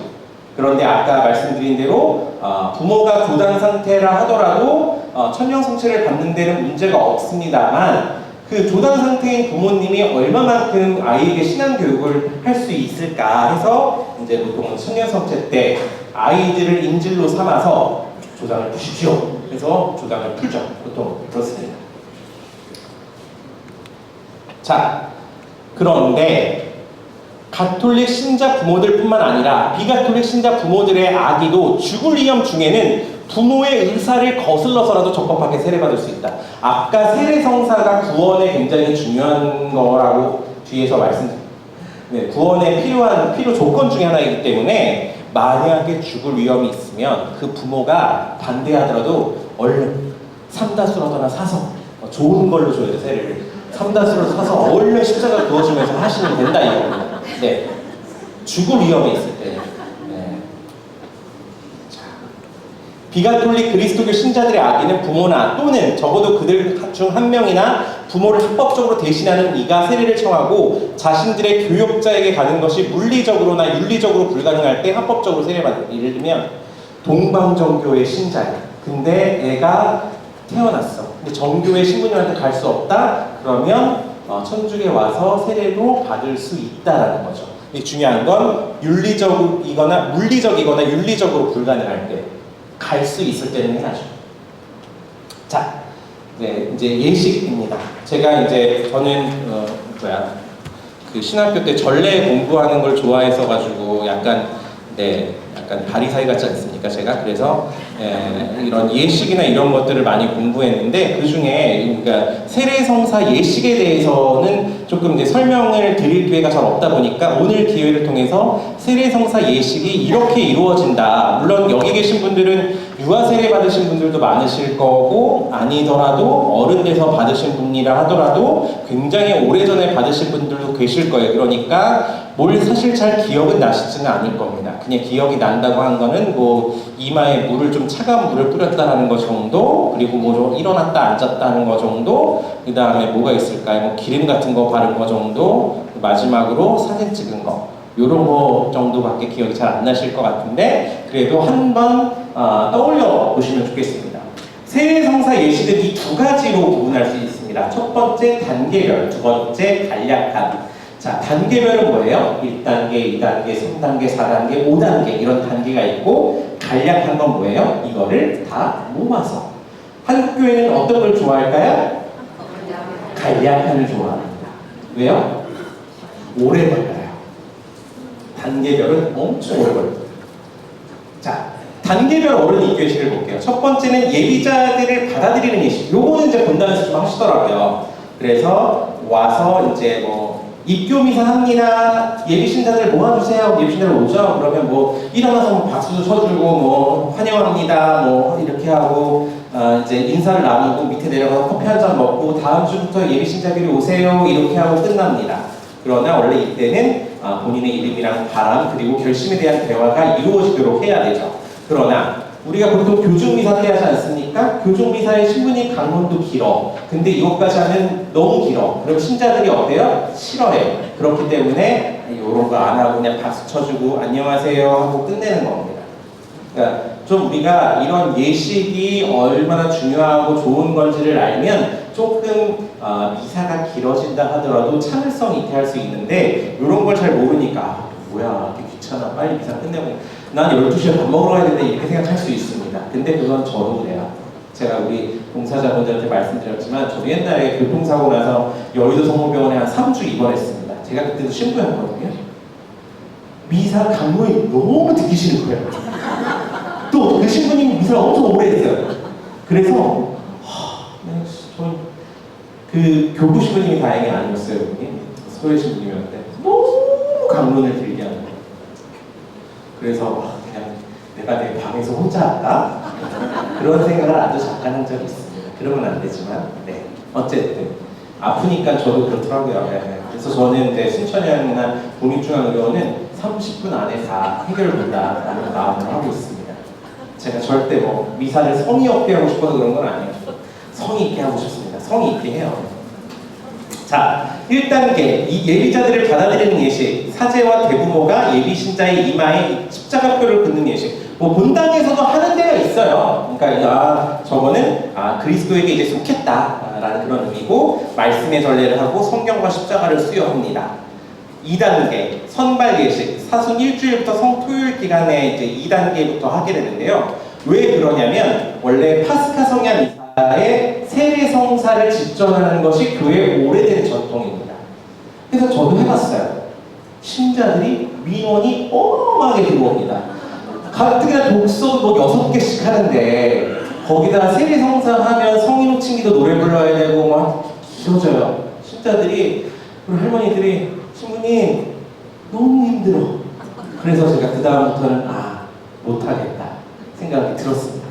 그런데 아까 말씀드린 대로 부모가 조당 상태라 하더라도 천녀성체를 받는 데는 문제가 없습니다만 그 조당 상태인 부모님이 얼마만큼 아이에게 신앙 교육을 할 수 있을까 해서 이제 보통은 천녀성체 때 아이들을 인질로 삼아서 조당을 푸십시오. 그래서 조당을 풀죠. 보통 그렇습니다. 자, 그런데 가톨릭 신자 부모들뿐만 아니라 비가톨릭 신자 부모들의 아기도 죽을 위험 중에는 부모의 의사를 거슬러서라도 적법하게 세례받을 수 있다. 아까 세례성사가 구원에 굉장히 중요한 거라고 뒤에서 말씀드렸습니다. 네, 구원에 필요 조건 중에 하나이기 때문에 만약에 죽을 위험이 있으면 그 부모가 반대하더라도 얼른 삼다수라도 하나 사서 좋은 걸로 줘야 돼, 세례를. 삼다수를 사서 얼른 십자가 그어주면서 하시면 된다 이겁니다. 네, 죽을 위험이 있을 때. 네. 자, 비가톨릭 그리스도교 신자들의 아기는 부모나 또는 적어도 그들 중 한 명이나 부모를 합법적으로 대신하는 이가 세례를 청하고 자신들의 교역자에게 가는 것이 물리적으로나 윤리적으로 불가능할 때 합법적으로 세례받는. 예를 들면 동방정교의 신자야. 근데 애가 태어났어. 근데 정교회 신부님한테 갈 수 없다? 그러면 천주교에 와서 세례로 받을 수 있다라는 거죠. 중요한 건 윤리적이거나 물리적이거나 윤리적으로 불가능할 때 갈 수 있을 때는 해야죠. 자, 네, 이제 예식입니다. 저는 그 신학교 때 전례 공부하는 걸 좋아해서 가지고 약간 바리사이 같지 않습니까? 제가 그래서 이런 예식이나 이런 것들을 많이 공부했는데 그 중에 그러니까 세례성사 예식에 대해서는 조금 이제 설명을 드릴 기회가 잘 없다 보니까 오늘 기회를 통해서 세례성사 예식이 이렇게 이루어진다. 물론 여기 계신 분들은 유아 세례 받으신 분들도 많으실 거고 아니더라도 어른 돼서 받으신 분이라 하더라도 굉장히 오래전에 받으신 분들도 계실 거예요. 그러니까 뭘 사실 잘 기억은 나시지는 않을 겁니다. 그냥 기억이 난다고 한 거는 뭐 이마에 차가운 물을 뿌렸다라는 거 정도, 그리고 뭐 좀 일어났다 앉았다 하는 거 정도, 그 다음에 뭐가 있을까요? 뭐 기름 같은 거 바른 거 정도, 마지막으로 사진 찍은 거, 요런 거 정도밖에 기억이 잘 안 나실 것 같은데 그래도 한번 떠올려 보시면 좋겠습니다. 세례성사 예식은 이 두 가지로 구분할 수 있습니다. 첫 번째 단계별, 두 번째 간략한. 자, 단계별은 뭐예요? 1단계, 2단계, 3단계, 4단계, 5단계 이런 단계가 있고 간략한 건 뭐예요? 이거를 다 모아서. 한국교회는 어떤 걸 좋아할까요? 간략한을 좋아합니다. 왜요? 오래 걸려요. 단계별은 엄청 오래 걸려요. 자, 단계별 어른 입교식을 볼게요. 첫 번째는 예비자들을 받아들이는 예식. 요거는 이제 본단에서 좀 하시더라고요. 그래서 와서 이제 뭐 입교미사 합니다. 예비신자들 모아주세요. 예비신자들 오죠. 그러면 뭐 일어나서 뭐 박수도 쳐주고 뭐 환영합니다. 뭐 이렇게 하고 이제 인사를 나누고 밑에 내려가서 커피 한 잔 먹고 다음 주부터 예비신자들이 오세요. 이렇게 하고 끝납니다. 그러나 원래 이때는 본인의 이름이랑 바람 그리고 결심에 대한 대화가 이루어지도록 해야 되죠. 그러나 우리가 보통 교중미사 때 하지 않습니까? 교중미사의 신부님 강론도 길어. 근데 이것까지 하면 너무 길어. 그럼 신자들이 어때요? 싫어해요. 그렇기 때문에 이런 거 안 하고 그냥 박수 쳐주고 안녕하세요 하고 끝내는 겁니다. 그러니까 좀 우리가 이런 예식이 얼마나 중요하고 좋은 건지를 알면 조금 미사가 길어진다 하더라도 참을성 있게 할 수 있는데 이런 걸 잘 모르니까 뭐야 이렇게 귀찮아 빨리 미사 끝내고 난 12시에 밥 먹으러 가야 되는데 이렇게 생각할 수 있습니다. 근데 그건 저도 그래요. 제가 우리 봉사자분들한테 말씀드렸지만 저도 옛날에 교통사고 나서 여의도 성모병원에 한 3주 입원했습니다. 제가 그때도 신부였거든요. 미사 강론이 너무 듣기 싫은 거예요. 또 그 신부님이 미사를 엄청 오래 했어요. 그래서 저는 그 교부 신부님이 다행히 아니었어요. 소혜 신부님이었는데 너무 강론을 길게 하는 거예요. 그래서 그냥 내가 내 방에서 혼자 할까? 그런 생각을 아주 잠깐 한 적이 있습니다. 그러면 안 되지만, 네. 어쨌든 아프니까 저도 그렇더라고요. 네. 그래서 저는 이제 순천향이나 국립중앙의료원은 30분 안에 다 해결된다라는 마음으로 하고 있습니다. 제가 절대 뭐 미사를 성의 없게 하고 싶어서 그런 건 아니에요. 성의 있게 하고 싶습니다. 성의 있게 해요. 자, 1단계 이 예비자들을 받아들이는 예식, 사제와 대부모가 예비 신자의 이마에 십자가표를 긋는 예식. 뭐 본당에서도 하는 데가 있어요. 그러니까 저거는 그리스도에게 이제 속했다라는 그런 의미고 말씀의 전례를 하고 성경과 십자가를 수여합니다. 2단계 선발 예식, 사순 일주일부터 성토요일 기간에 이제 2단계부터 하게 되는데요. 왜 그러냐면 원래 파스카 성야 미사에 세례 성사를 집전하는 것이 교회의 오래된 전통입니다. 그래서 저도 해봤어요. 신자들이 민원이 어마어마하게 들어옵니다. 가뜩이나 독서도 뭐 6개씩 하는데 거기다가 세례 성사하면 성인 호칭기도 노래 불러야 되고 막 길어져요. 신자들이 그리고 할머니들이 신부님 너무 힘들어. 그래서 제가 그 다음부터는 못하겠다 생각이 들었습니다.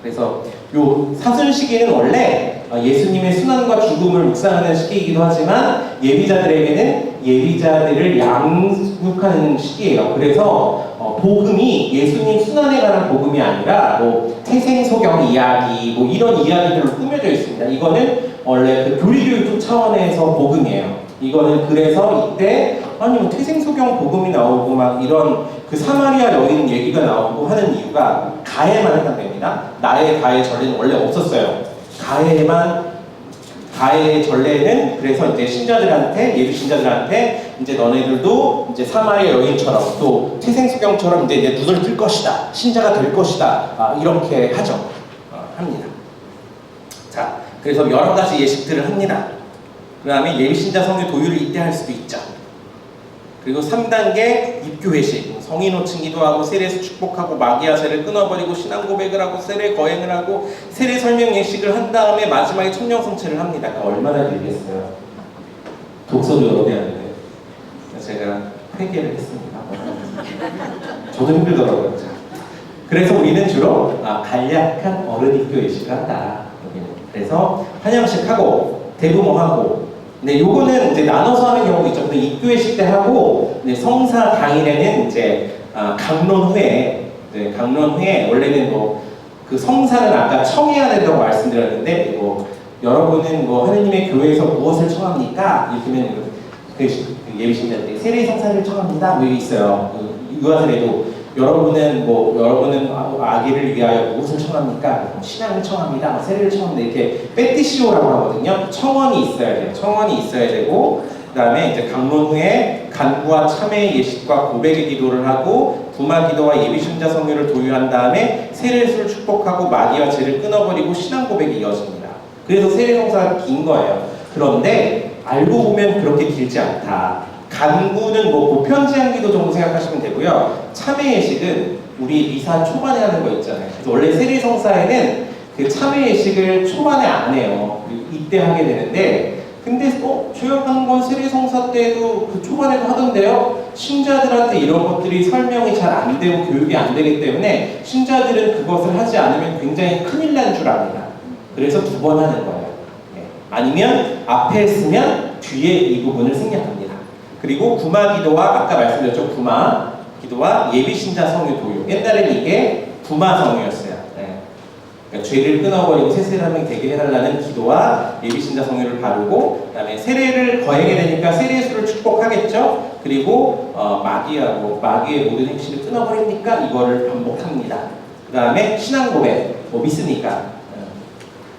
그래서 요 사순 시기는 원래 예수님의 순환과 죽음을 묵상하는 시기이기도 하지만 예비자들에게는 예비자들을 양육하는 시기예요. 그래서 복음이 예수님 순환에 관한 복음이 아니라 뭐 태생소경 이야기 뭐 이런 이야기들로 꾸며져 있습니다. 이거는 원래 그 교리교육 차원에서 복음이에요. 이거는 그래서 이때 아니 뭐 태생소경 복음이 나오고 막 이런 그 사마리아 여인 얘기가 나오고 하는 이유가 가해만 해당됩니다. 나의 가해 전례는 원래 없었어요. 가해 전례는 그래서 이제 신자들한테 예비 신자들한테 이제 너네들도 이제 사마리아 여인처럼 또 태생소경처럼 이제 눈을 뜰 것이다, 신자가 될 것이다 이렇게 하죠. 합니다. 자, 그래서 여러 가지 예식들을 합니다. 그 다음에 예비신자 성교 도유를 이때 할 수도 있죠. 그리고 3단계 입교회식, 성인 호칭 기도하고 세례에서 축복하고 마귀아세를 끊어버리고 신앙 고백을 하고 세례 거행을 하고 세례 설명 예식을 한 다음에 마지막에 천명성체를 합니다. 그러니까 얼마나 길겠어요. 독서도 여러 개 하는데 제가 회개를 했습니다. 저도 힘들더라고요. 그래서 우리는 주로 간략한 어른 입교 예식을 한다. 그래서 환영식 하고 대부모 하고 네, 요거는 이제 나눠서 하는 경우도 있죠. 근데 입교회식 때 하고, 네, 성사 당일에는 이제 강론 후에, 네, 강론 후에 원래는 뭐 그 성사는 아까 청해야 된다고 말씀드렸는데, 뭐 여러분은 뭐 하느님의 교회에서 무엇을 청합니까? 이렇게는 그 예비신자들이 세례 성사를 청합니다. 뭐 있어요. 유아세례도 여러분은 아기를 위하여 무엇을 청합니까? 신앙을 청합니다. 세례를 청합니다. 이렇게 빼티시오라고 하거든요. 청원이 있어야 돼요. 청원이 있어야 되고, 그 다음에 이제 강론 후에 간구와 참회의 예식과 고백의 기도를 하고 부마 기도와 예비신자 성교를 도유한 다음에 세례를 축복하고 마귀와 죄를 끊어버리고 신앙 고백이 이어집니다. 그래서 세례 성사가 긴 거예요. 그런데 알고 보면 그렇게 길지 않다. 간구는 뭐 보편제한 기도 정도 생각하시면 되고요. 참회 예식은 우리 미사 초반에 하는 거 있잖아요. 그래서 원래 세례 성사에는 그 참회 예식을 초반에 안 해요. 이때 하게 되는데, 근데 조약하는 건 세례 성사 때도 그 초반에도 하던데요. 신자들한테 이런 것들이 설명이 잘 안 되고 교육이 안 되기 때문에 신자들은 그것을 하지 않으면 굉장히 큰일 난 줄 압니다. 그래서 2번 하는 거예요. 네. 아니면 앞에 했으면 뒤에 이 부분을 생략합니다. 그리고 구마 기도와 아까 말씀드렸죠. 구마 기도와 예비신자 성유 도유. 옛날에는 이게 구마 성유였어요. 네. 그러니까 죄를 끊어버리고 새 사람이 되게 해달라는 기도와 예비신자 성유를 바르고, 그 다음에 세례를 거행해야 되니까 세례수를 축복하겠죠. 그리고 마귀의 모든 행실을 끊어버리니까 이거를 반복합니다. 그 다음에 신앙 고백, 믿으니까.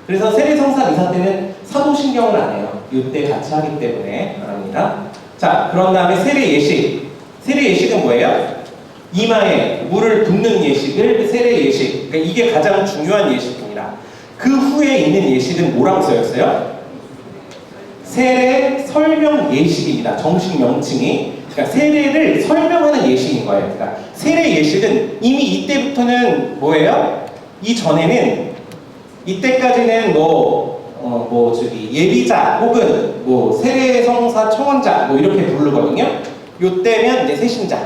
그래서 세례 성사 미사 때는 사도신경을 안 해요. 이때 같이 하기 때문에 합니다. 자, 그런 다음에 세례 예식. 세례 예식은 뭐예요? 이마에 물을 붓는 예식을 세례 예식. 그러니까 이게 가장 중요한 예식입니다. 그 후에 있는 예식은 뭐라고 써였어요? 세례 설명 예식입니다. 정식 명칭이. 그러니까 세례를 설명하는 예식인 거예요. 그러니까 세례 예식은 이미 이때부터는 뭐예요? 이전에는 이때까지는 예비자 혹은 세례 성사 청원자 이렇게 부르거든요. 요때면 이제 세신자.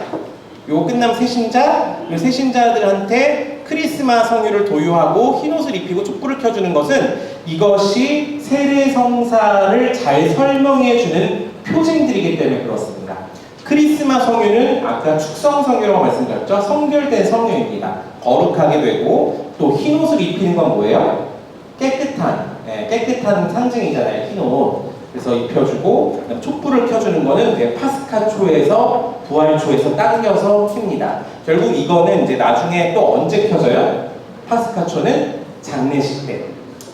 요 끝나면 세신자. 요 세신자들한테 크리스마 성유를 도유하고 흰 옷을 입히고 촛불을 켜주는 것은 이것이 세례 성사를 잘 설명해주는 표징들이기 때문에 그렇습니다. 크리스마 성유는 아까 축성 성유라고 말씀드렸죠. 성결된 성유입니다. 거룩하게 되고 또 흰 옷을 입히는 건 뭐예요? 깨끗한 상징이잖아요. 흰 옷. 그래서 입혀주고 촛불을 켜주는 거는 파스카초에서 부활초에서 당겨서 킵니다. 결국 이거는 이제 나중에 또 언제 켜져요? 파스카초는 장례식 때,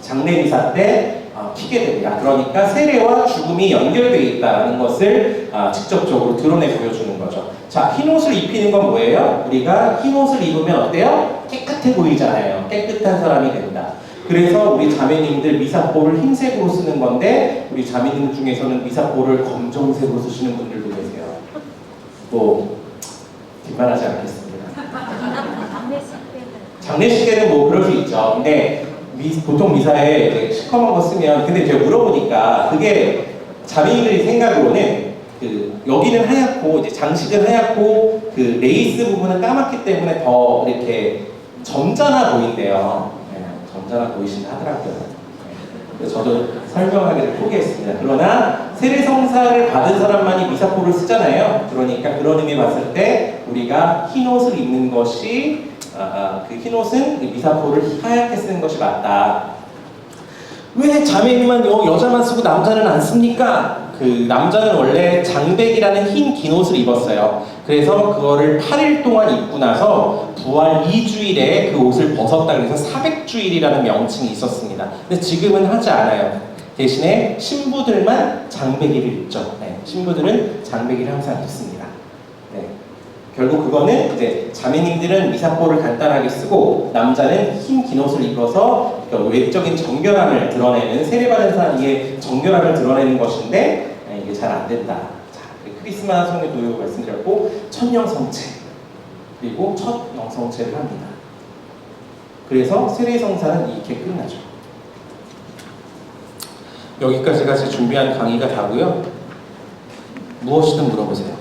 장례 미사 때 키게 됩니다. 그러니까 세례와 죽음이 연결되어 있다는 것을 직접적으로 드러내 보여주는 거죠. 자, 흰 옷을 입히는 건 뭐예요? 우리가 흰 옷을 입으면 어때요? 깨끗해 보이잖아요. 깨끗한 사람이 된다. 그래서 우리 자매님들 미사포를 흰색으로 쓰는 건데 우리 자매님 중에서는 미사포를 검정색으로 쓰시는 분들도 계세요. 뒷말하지 않겠습니다. 장례식 때는 그럴 수 있죠. 근데 보통 미사에 이제 시커먼 거 쓰면 근데 제가 물어보니까 그게 자매님들이 생각으로는 여기는 하얗고 이제 장식은 하얗고 그 레이스 부분은 까맣기 때문에 더 이렇게 점잖아 보인대요. 점잖아 보이신다 하더라고요. 그래서 저도 설명하기를 포기했습니다. 그러나 세례성사를 받은 사람만이 미사포를 쓰잖아요. 그러니까 그런 의미 봤을 때 우리가 흰 옷을 입는 것이 그 흰 옷은 미사포를 하얗게 쓰는 것이 맞다. 왜 자매님만 여자만 쓰고 남자는 안 씁니까? 남자는 원래 장백이라는 흰 긴 옷을 입었어요. 그래서 그거를 8일 동안 입고 나서 부활 2주일에 그 옷을 벗었다 그래서 400주일이라는 명칭이 있었습니다. 근데 지금은 하지 않아요. 대신에 신부들만 장백이를 입죠. 신부들은 장백이를 항상 입습니다. 결국 그거는 이제 자매님들은 미사포를 간단하게 쓰고 남자는 흰 긴 옷을 입어서 외적인 정결함을 드러내는 세례받은 사람의 정결함을 드러내는 것인데 이게 잘 안 된다. 자, 크리스마스 성의 도요 말씀드렸고 천영성체 그리고 첫 영성체를 합니다. 그래서 세례성사는 이렇게 끝나죠. 여기까지가 제 준비한 강의가 다고요. 무엇이든 물어보세요.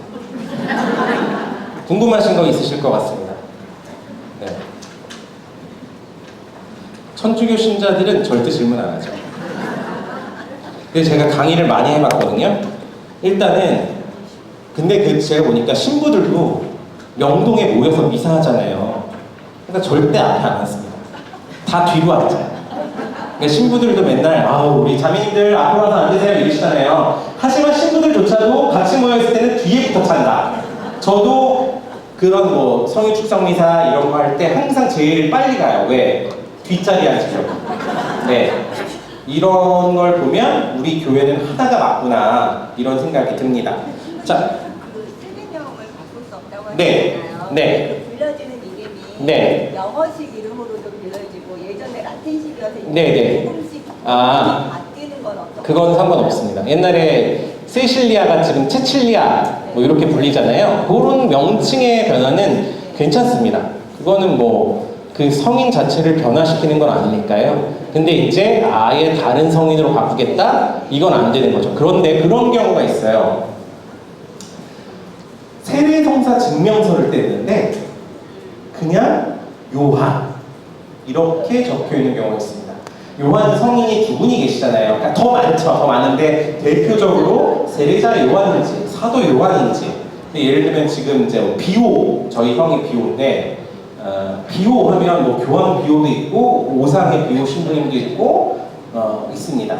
궁금하신 거 있으실 것 같습니다. 천주교 신자들은 절대 질문 안 하죠. 근데 제가 강의를 많이 해봤거든요. 일단은 근데 제가 보니까 신부들도 명동에 모여서 미사하잖아요. 그러니까 절대 앞에 안 앉습니다. 다 뒤로 앉아요. 그러니까 신부들도 맨날 우리 자매님들 앞으로 와서 앉으세요 이러시잖아요. 하지만 신부들조차도 같이 모여있을 때는 뒤에 붙어 찬다. 저도 그런 성일 축성미사 이런 거 할 때 항상 제일 빨리 가요. 왜? 뒷자리에 앉으려고. 이런 걸 보면 우리 교회는 하다가 맞구나 이런 생각이 듭니다. 자, 세례명을 바꿀 수 없다고 네. 하잖아요. 네. 불러지는 이름이 영어식 이름으로도 불러지고 예전에 라틴식이어서 조금씩 바뀌는 건 어떤? 그건 상관없습니다. 옛날에 세실리아가 지금 체칠리아 이렇게 불리잖아요. 그런 명칭의 변화는 괜찮습니다. 그거는 그 성인 자체를 변화시키는 건 아니니까요. 근데 이제 아예 다른 성인으로 바꾸겠다? 이건 안 되는 거죠. 그런데 그런 경우가 있어요. 세례성사 증명서를 떼는데 그냥 요한 이렇게 적혀 있는 경우가 있습니다. 요한 성인이 두 분이 계시잖아요. 그러니까 더 많죠. 더 많은데 대표적으로 세례자 요한인지 사도 요한인지. 예를 들면 지금 이제 비오 저희 형이 비오인데 비오 하면 교황 비오도 있고 오상의 비오 신부님도 있고 있습니다.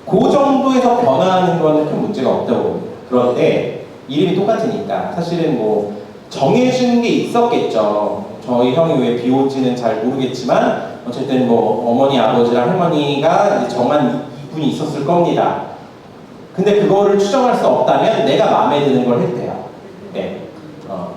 그 정도에서 변화하는 건 큰 문제가 없다고 봅니다. 그런데 이름이 똑같으니까 사실은 정해진 게 있었겠죠. 저희 형이 왜 비오인지는 잘 모르겠지만 어쨌든 어머니 아버지랑 할머니가 정한 이분이 있었을 겁니다. 근데 그거를 추정할 수 없다면 내가 마음에 드는 걸 했대요.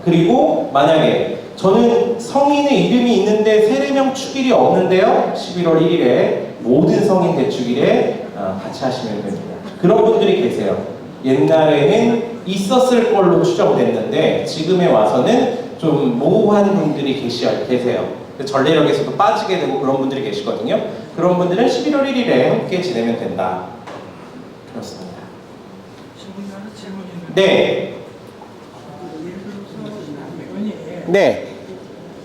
그리고 만약에 저는 성인의 이름이 있는데 세례명 축일이 없는데요. 11월 1일에 모든 성인 대축일에 같이 하시면 됩니다. 그런 분들이 계세요. 옛날에는 있었을 걸로 추정됐는데 지금에 와서는 좀 모호한 분들이 계세요. 전례력에서도 빠지게 되고 그런 분들이 계시거든요. 그런 분들은 11월 1일에 함께 지내면 된다. 그렇습니다. 질문이 있는데 네. 예를 들어서 남편이 네.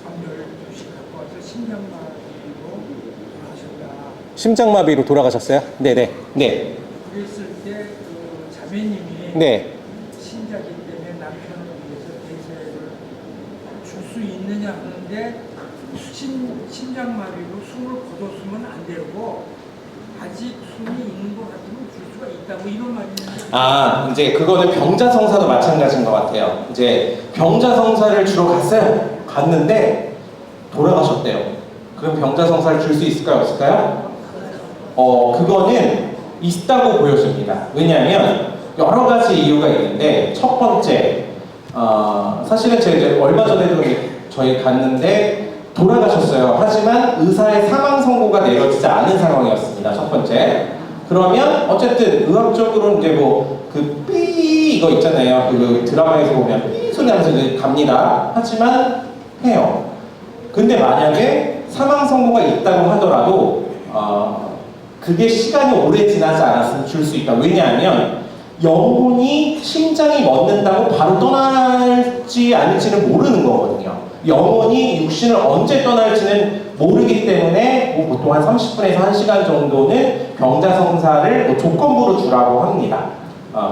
밤 12시 갖고 와서 심장마비로 돌아가셨다. 심장마비로 돌아가셨어요? 네네. 네. 그랬을 때 그 자매님이 네. 신자기 때문에 남편을 위해서 대세를 줄 수 있느냐 하는데 심장마비로 숨을 거뒀으면 안 되고 아직 숨이 있는 것 같으면 줄 수가 있다 뭐 이런 말이 있는데 이제 그거는 병자성사도 마찬가지인 것 같아요. 이제 병자성사를 주러 갔는데 돌아가셨대요. 그럼 병자성사를 줄 수 있을까요? 없을까요? 그거는 있다고 보여집니다. 왜냐하면 여러 가지 이유가 있는데 첫 번째, 사실은 제가 이제 얼마 전에도 저희 갔는데 돌아가셨어요. 하지만 의사의 사망 선고가 내려지지 않은 상황이었습니다. 첫 번째. 그러면 어쨌든 의학적으로 이제 뭐 그 삐 이거 있잖아요. 그 드라마에서 보면 삐 소리 나면서 갑니다. 하지만 해요. 근데 만약에 사망 선고가 있다고 하더라도 그게 시간이 오래 지나지 않았으면 줄 수 있다. 왜냐하면 영혼이 심장이 멎는다고 바로 떠날지 아닐지는 모르는 거거든요. 영혼이 육신을 언제 떠날지는 모르기 때문에 뭐 보통 한 30분에서 1시간 정도는 병자성사를 조건부로 주라고 합니다.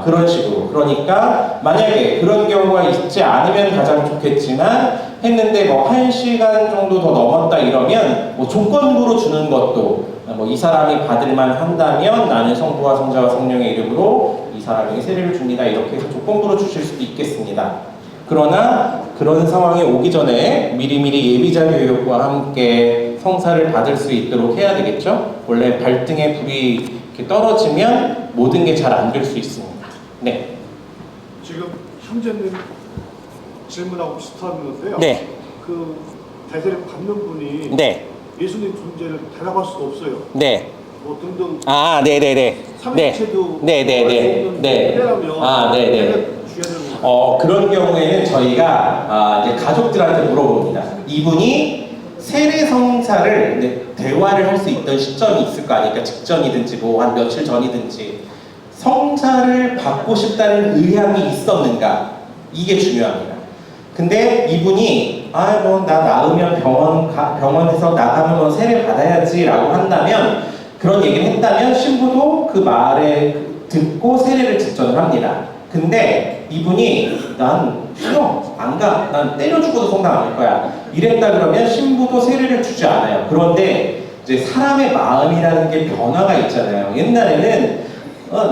그런 식으로. 그러니까 만약에 그런 경우가 있지 않으면 가장 좋겠지만 했는데 뭐 1시간 정도 더 넘었다 이러면 뭐 조건부로 주는 것도 뭐 이 사람이 받을만 한다면 나는 성부와 성자와 성령의 이름으로 이 사람에게 세례를 줍니다. 이렇게 해서 조건부로 주실 수도 있겠습니다. 그러나 그런 상황이 오기 전에 미리미리 예비자 교육과 함께 성사를 받을 수 있도록 해야 되겠죠? 원래 발등에 불이 이렇게 떨어지면 모든 게 잘 안 될 수 있습니다. 네. 지금 형제님 질문하고 비슷한 건데요. 네. 그 대세를 받는 분이 네. 예수님 존재를 대답할 수도 없어요. 네. 뭐 등등 네네네. 삼위체도 네네네. 네. 네네. 그런 경우에는 저희가 이제 가족들한테 물어봅니다. 이분이 세례 성사를 이제 대화를 할 수 있던 시점이 있을 거 아닙니까? 직전이든지 뭐 한 며칠 전이든지 성사를 받고 싶다는 의향이 있었는가? 이게 중요합니다. 근데 이분이 뭐 나 나으면 병원에서 나가면 뭐 세례 받아야지라고 한다면 그런 얘기를 했다면 신부도 그 말에 듣고 세례를 직전을 합니다. 근데 이분이 난 싫어 안 가 난 때려 죽어도 성당 안 갈 거야 이랬다 그러면 신부도 세례를 주지 않아요. 그런데 이제 사람의 마음이라는 게 변화가 있잖아요. 옛날에는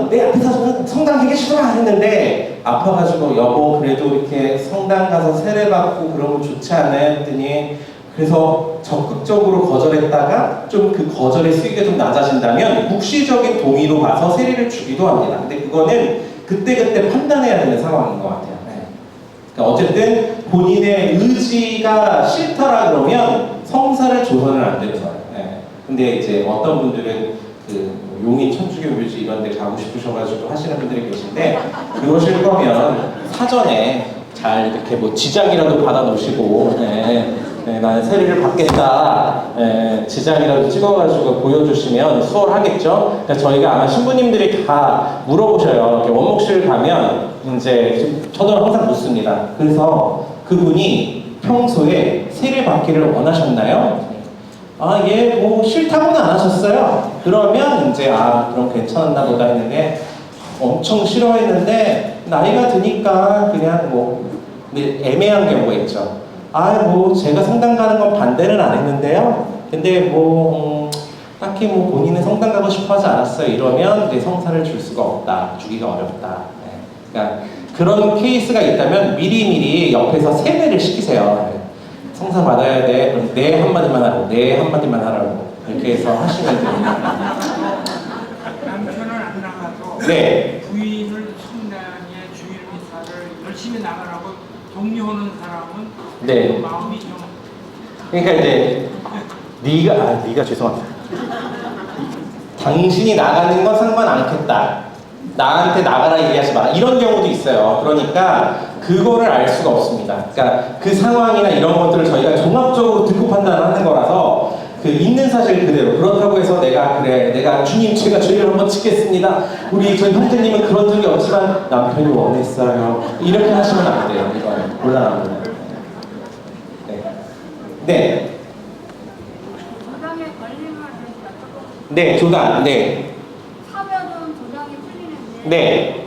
내 앞에서 성당 되게 싫어 했는데 아파가지고 여보 그래도 이렇게 성당 가서 세례 받고 그런 거 좋지 않아요 했더니 그래서 적극적으로 거절했다가 좀 그 거절의 수위가 좀 낮아진다면 묵시적인 동의로 가서 세례를 주기도 합니다. 근데 그거는 그때그때 판단해야 되는 상황인 것 같아요. 네. 그러니까 어쨌든 본인의 의지가 싫다라 그러면 성사를 줘서는 안 되는 거예요. 네. 근데 이제 어떤 분들은 그 용인 천주교 묘지 이런 데 가고 싶으셔가지고 하시는 분들이 계신데 그러실 거면 사전에 잘 이렇게 뭐 지장이라도 받아 놓으시고 나는 세례를 받겠다 지장이라도 찍어가지고 보여주시면 수월하겠죠. 그러니까 저희가 아마 신부님들이 다 물어보셔요. 이렇게 원목실 가면 이제 저도 항상 묻습니다. 그래서 그분이 평소에 세례 받기를 원하셨나요? 예, 뭐 싫다고는 안 하셨어요. 그러면 이제 그럼 괜찮았나 보다 했는데 엄청 싫어했는데 나이가 드니까 그냥 뭐 애매한 경우가 있죠. 뭐 제가 성당 가는 건 반대는 안 했는데요. 근데 뭐 딱히 뭐 본인은 성당 가고 싶어 하지 않았어요. 이러면 이제 성사를 줄 수가 없다. 주기가 어렵다. 네. 그러니까 그런 케이스가 있다면 미리미리 옆에서 세뇌를 시키세요. 성사 받아야 돼. 그럼 네 한마디만 하라고. 네 한마디만 하라고. 이렇게 해서 하시면 됩니다. 남편은 안 나가서 네. 부인을 성당에 주일 미사를 열심히 나가라고 독려하는 사람은 네. 마음이 좀 그러니까 이제 네가 죄송합니다. 당신이 나가는 건 상관 않겠다. 나한테 나가라 얘기하지 마. 이런 경우도 있어요. 그러니까 그거를 알 수가 없습니다. 그러니까 그 상황이나 이런 것들을 저희가 종합적으로 듣고 판단하는 거라서 그 있는 사실 그대로 그렇다고 해서 내가 주님 제가 죄를 한번 짓겠습니다. 우리 저희 형제님은 그런 적이 없지만 남편이 원했어요. 이렇게 하시면 안 돼요. 이건 곤란합니다. 네. 네. 조당에 걸리면 조금 네, 조단. 네. 사면은 조당이 풀리는데 네.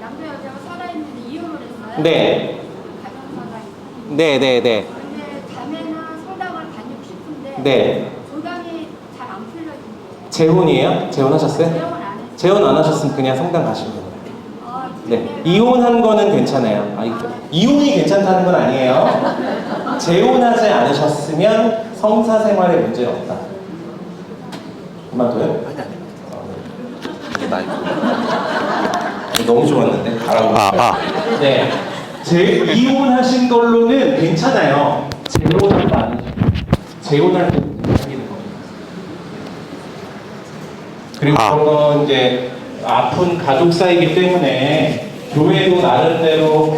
남자 여자가 살아있는데 이혼을 했어요. 네. 가정사가 있고. 네, 네, 네. 근데 자매는 성당을 다니고 싶은데 네. 조당이 잘 안 풀려진대요. 재혼이에요? 재혼하셨어요? 재혼 안 했어요. 재혼 안 하셨으면 그냥 성당 가시면 돼요. 아, 네. 자매가- 이혼한 거는 괜찮아요. 이혼이 괜찮다는 건 아니에요. 재혼하지 않으셨으면 성사 생활에 문제는 없다. 그만둬요? 너무 좋았는데 가라고. 네. 이혼하신 걸로는 괜찮아요. 재혼한 거 아니죠. 재혼할 때 생기는 거예요. 그리고 그런 건 이제 아픈 가족 사이기 때문에 교회도 나름대로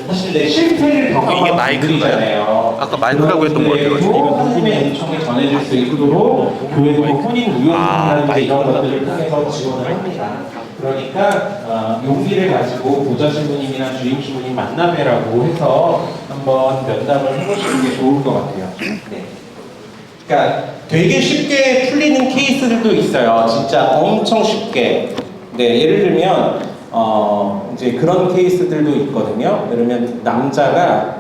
사실 내 실패를 겪어본 분들이잖아요. 아까 마이크라고 했던 것 같아요. 이건 하나님의 은총이 전해질 수 있도록 교회도 혼인 의원이라든지 이런 것들을 통해서 지원을 합니다. 그러니까 용기를 가지고 보좌 신부님이나 주임 신부님 만나뵈라고 해서 한번 면담을 해보시는 게 좋을 것 같아요. 네. 그러니까 되게 쉽게 풀리는 케이스들도 있어요. 진짜 엄청 쉽게. 네, 예를 들면 이제 그런 케이스들도 있거든요. 예를 들면 남자가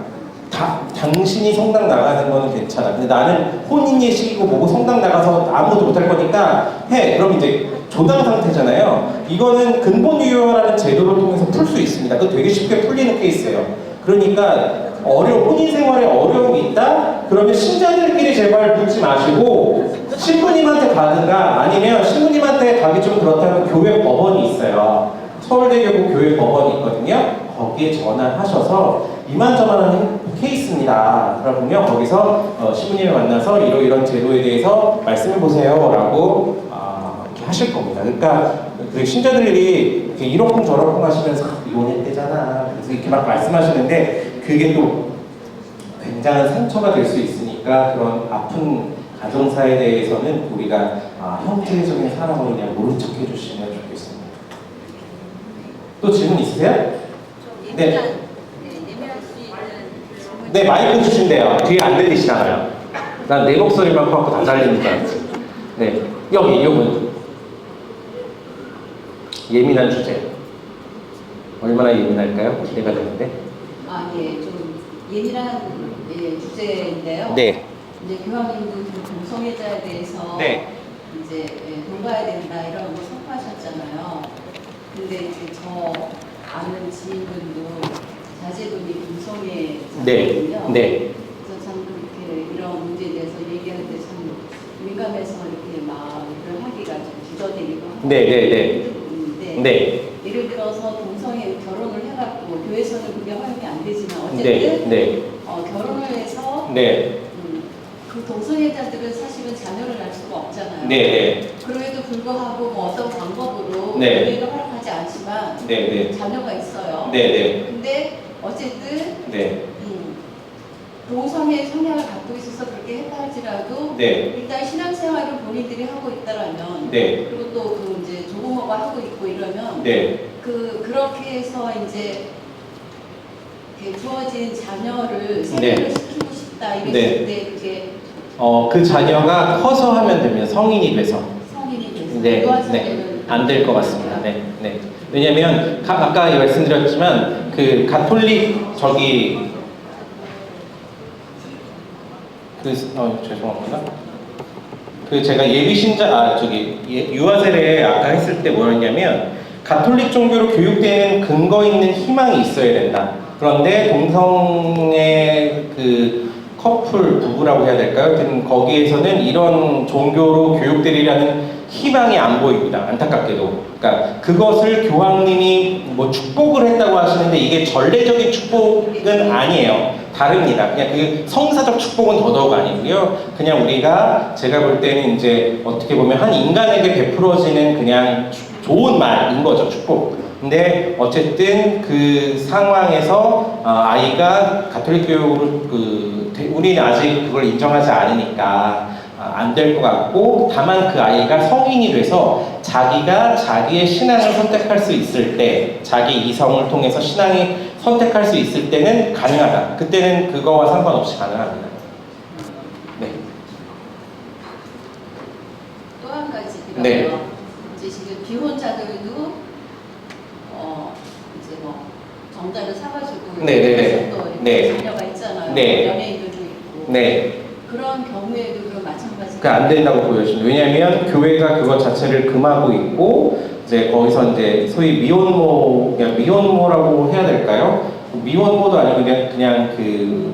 당신이 성당 나가는 거는 괜찮아. 근데 나는 혼인 예식이고 뭐고 성당 나가서 아무것도 못할 거니까 해. 그럼 이제 조당 상태잖아요. 이거는 근본 유효라는 제도를 통해서 풀 수 있습니다. 그거 되게 쉽게 풀리는 케이스예요. 그러니까 혼인 생활에 어려움이 있다? 그러면 신자들끼리 제발 묻지 마시고 신부님한테 가든가 아니면 신부님한테 가기 좀 그렇다면 교회 법원이 있어요. 서울대교구 교회 법원이 있거든요. 거기에 전화하셔서 이만저만한 케이스입니다. 그러면 거기서 신부님을 만나서 이런 제도에 대해서 말씀해 보세요라고 이렇게 하실 겁니다. 그러니까 신자들이 이렇게 이러쿵 저러쿵 하시면서 이혼했대잖아. 그래서 이렇게 막 말씀하시는데 그게 또 굉장한 상처가 될 수 있으니까 그런 아픈 가정사에 대해서는 우리가 형태적인 사람으로 그냥 모른 척 해주시면 좋겠습니다. 또 질문 있으세요? 네. 예민할 수 있는 질문. 네, 마이크 주신대요. 뒤에 안 들리시나봐요. 난 내 목소리만 갖고 다 잘리는 줄 알았지. 네, 이분. 예민한 주제. 얼마나 예민할까요? 기대가 되는데. 좀 예민한 주제인데요. 네. 이제 교황님도 동성애자에 대해서 네. 이제 돌봐야 된다 이런 거 선포하셨잖아요. 근데 이제 저 아는 지인분도 자제분이 동성애자거든요. 네. 그래서 참 그렇게 이런 문제에 대해서 얘기하는데 참 민감해서 이렇게 말을 하기가 좀 주저되기도 하고 네. 부분인데 예를 들어서 동성애 결혼을 해갖고 교회에서는 그게 허용이 안 되지만 어쨌든 결혼을 해서 그 동성애자들은 사실은 자녀를 낳을 수가 없잖아요. 그럼에도 불구하고 어떤 방법으로 교회가 허락하지 않지만 자녀가 있어요. 근데 어쨌든 동성애 성향을 갖고 있어서 그렇게 했다 할지라도 일단 신앙생활을 본인들이 하고 있다라면 그리고 또 이제 조부모가 하고 있고 이러면 그렇게 해서 이제 주어진 자녀를 세뇌를 시키고 싶다 이랬을 때 그게 그 자녀가 커서 하면 되면 성인이 돼서 성인이 돼서 안 될 것 같습니다. 왜냐면 아까 말씀드렸지만 그 가톨릭 죄송합니다. 제가 예비 신자 유아세례 아까 했을 때 뭐였냐면 가톨릭 종교로 교육되는 근거 있는 희망이 있어야 된다. 그런데 동성애 커플 부부라고 해야 될까요? 거기에서는 이런 종교로 교육되리라는 희망이 안 보입니다. 안타깝게도. 그러니까 그것을 교황님이 축복을 했다고 하시는데 이게 전례적인 축복은 아니에요. 다릅니다. 그냥 그 성사적 축복은 더더욱 아니고요. 그냥 우리가 제가 볼 때는 이제 어떻게 보면 한 인간에게 베풀어지는 그냥 좋은 말인 거죠, 축복. 근데 어쨌든 그 상황에서 아이가 가톨릭 교육으로 우리는 아직 그걸 인정하지 않으니까 안 될 것 같고, 다만 그 아이가 성인이 돼서 자기가 자기의 신앙을 선택할 수 있을 때, 자기 이성을 통해서 신앙이 선택할 수 있을 때는 가능하다. 그때는 그거와 상관없이 가능합니다. 네. 또 한 가지 네. 이제 지금 비혼자들도 이제 뭐 정자를 사가지고 네네네. 또 네. 자녀가 있잖아요. 네. 연예인들도 있고. 네. 그런 경우에도 그런 마찬가지. 그 안 된다고 보여집니다. 왜냐하면 교회가 그것 자체를 금하고 있고, 이제 거기서 이제 소위 미혼모, 그냥 미혼모라고 해야 될까요? 미혼모도 아니고 그냥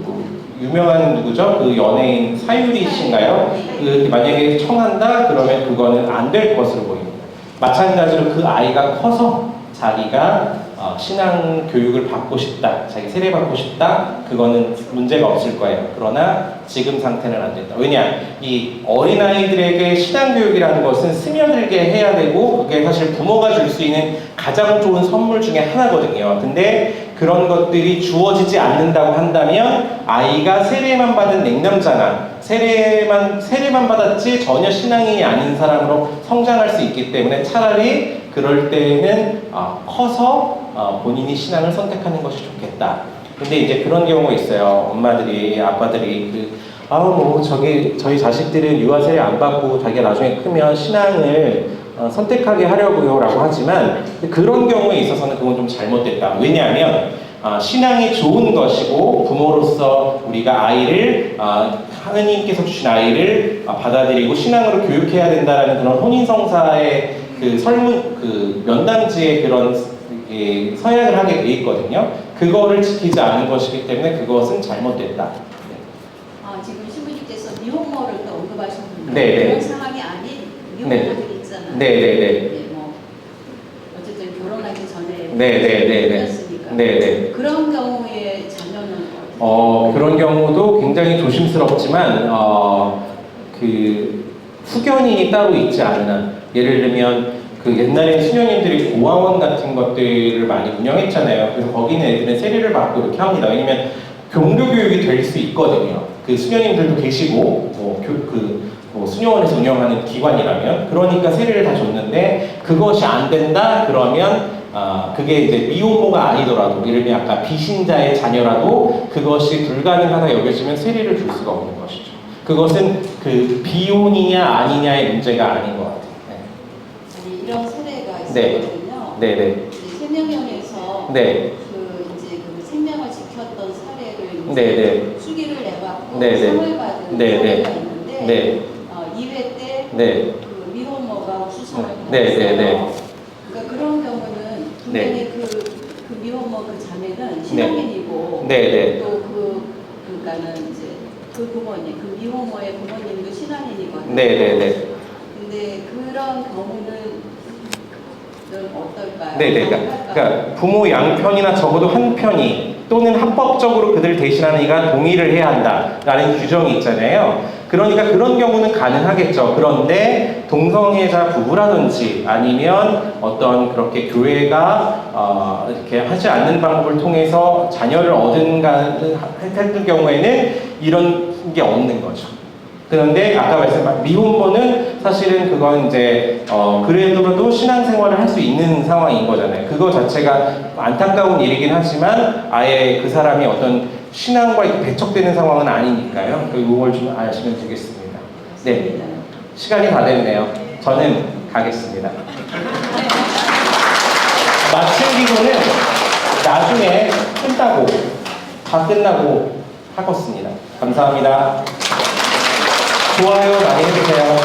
뭐 유명한 누구죠? 그 연예인 사유리 씨인가요? 그 만약에 청한다 그러면 그거는 안 될 것으로 보입니다. 마찬가지로 그 아이가 커서 자기가 신앙 교육을 받고 싶다, 자기 세례 받고 싶다, 그거는 문제가 없을 거예요. 그러나 지금 상태는 안 된다. 왜냐, 이 어린아이들에게 신앙 교육이라는 것은 스며들게 해야 되고, 그게 사실 부모가 줄 수 있는 가장 좋은 선물 중에 하나거든요. 근데 그런 것들이 주어지지 않는다고 한다면 아이가 세례만 받은 냉담자나 세례만 받았지 전혀 신앙인이 아닌 사람으로 성장할 수 있기 때문에 차라리 그럴 때는 커서 본인이 신앙을 선택하는 것이 좋겠다. 근데 이제 그런 경우가 있어요. 엄마들이, 아빠들이 저희 자식들은 유아 세례 안 받고 자기가 나중에 크면 신앙을 선택하게 하려고요 라고 하지만, 그런 경우에 있어서는 그건 좀 잘못됐다. 왜냐하면 신앙이 좋은 것이고, 부모로서 우리가 아이를 하느님께서 주신 아이를 받아들이고 신앙으로 교육해야 된다라는 그런 혼인성사의 그 면담지에 그런 서약을 하게 돼 있거든요. 그거를 지키지 않은 것이기 때문에 그것은 잘못됐다. 지금 신부님께서 미혼모를 또 언급하셨는데, 네네. 그런 상황이 아닌 미혼모들이 있잖아요. 네네네. 네, 뭐 어쨌든 결혼하기 전에 네네네네. 했으니까. 네네. 그런 경우에 자녀는 그런 경우도 굉장히 조심스럽지만 그 후견인이 따로 있지 않은 한, 예를 들면 그 옛날에 수녀님들이 고아원 같은 것들을 많이 운영했잖아요. 그래서 거기는 애들은 세례를 받고 이렇게 합니다. 왜냐면 종교 교육이 될 수 있거든요. 그 수녀님들도 계시고 뭐 수녀원에서 운영하는 기관이라면, 그러니까 세례를 다 줬는데 그것이 안 된다 그러면 그게 이제 미혼모가 아니더라도, 예를 들면 아까 비신자의 자녀라도 그것이 불가능하다 여겨지면 세례를 줄 수가 없는 것이죠. 그것은 그 비혼이냐 아니냐의 문제가 아닌 것 같아요. 아니, 이런 사례가 네. 있었거든요. 네네. 생명연에서 네. 그 생명을 지켰던 사례를 네네. 수기를 내갖고 네네. 상을 받은 네네. 사례가 있는데, 네. 2회 때 네. 그 미혼모가 수상을 받았어요. 네네네. 그러니까 그런 경우는 분명히 그 미혼모 그 자매는 신앙인이고, 네네. 또 그러니까는 이제 그 부모님, 그 미혼모의 부모님도 신앙인이거든요. 네네네. 근데 그런 경우는 좀 어떨까요? 네네. 그러니까 부모 양편이나 적어도 한 편이, 또는 합법적으로 그들 대신하는 이가 동의를 해야 한다라는 규정이 있잖아요. 그러니까 그런 경우는 가능하겠죠. 그런데 동성애자 부부라든지 아니면 어떤 그렇게 교회가 이렇게 하지 않는 방법을 통해서 자녀를 했던 경우에는 이런 게 없는 거죠. 그런데 아까 말씀한 미혼모는 사실은 그건 이제 그래도 신앙생활을 할 수 있는 상황인 거잖아요. 그거 자체가 안타까운 일이긴 하지만 아예 그 사람이 어떤 신앙과 이렇게 배척되는 상황은 아니니까요. 이걸 좀 아시면 되겠습니다. 네, 시간이 다 됐네요. 저는 가겠습니다. 마칠 기도는 나중에 다 끝나고 하겠습니다. 감사합니다. 좋아요 많이 해주세요.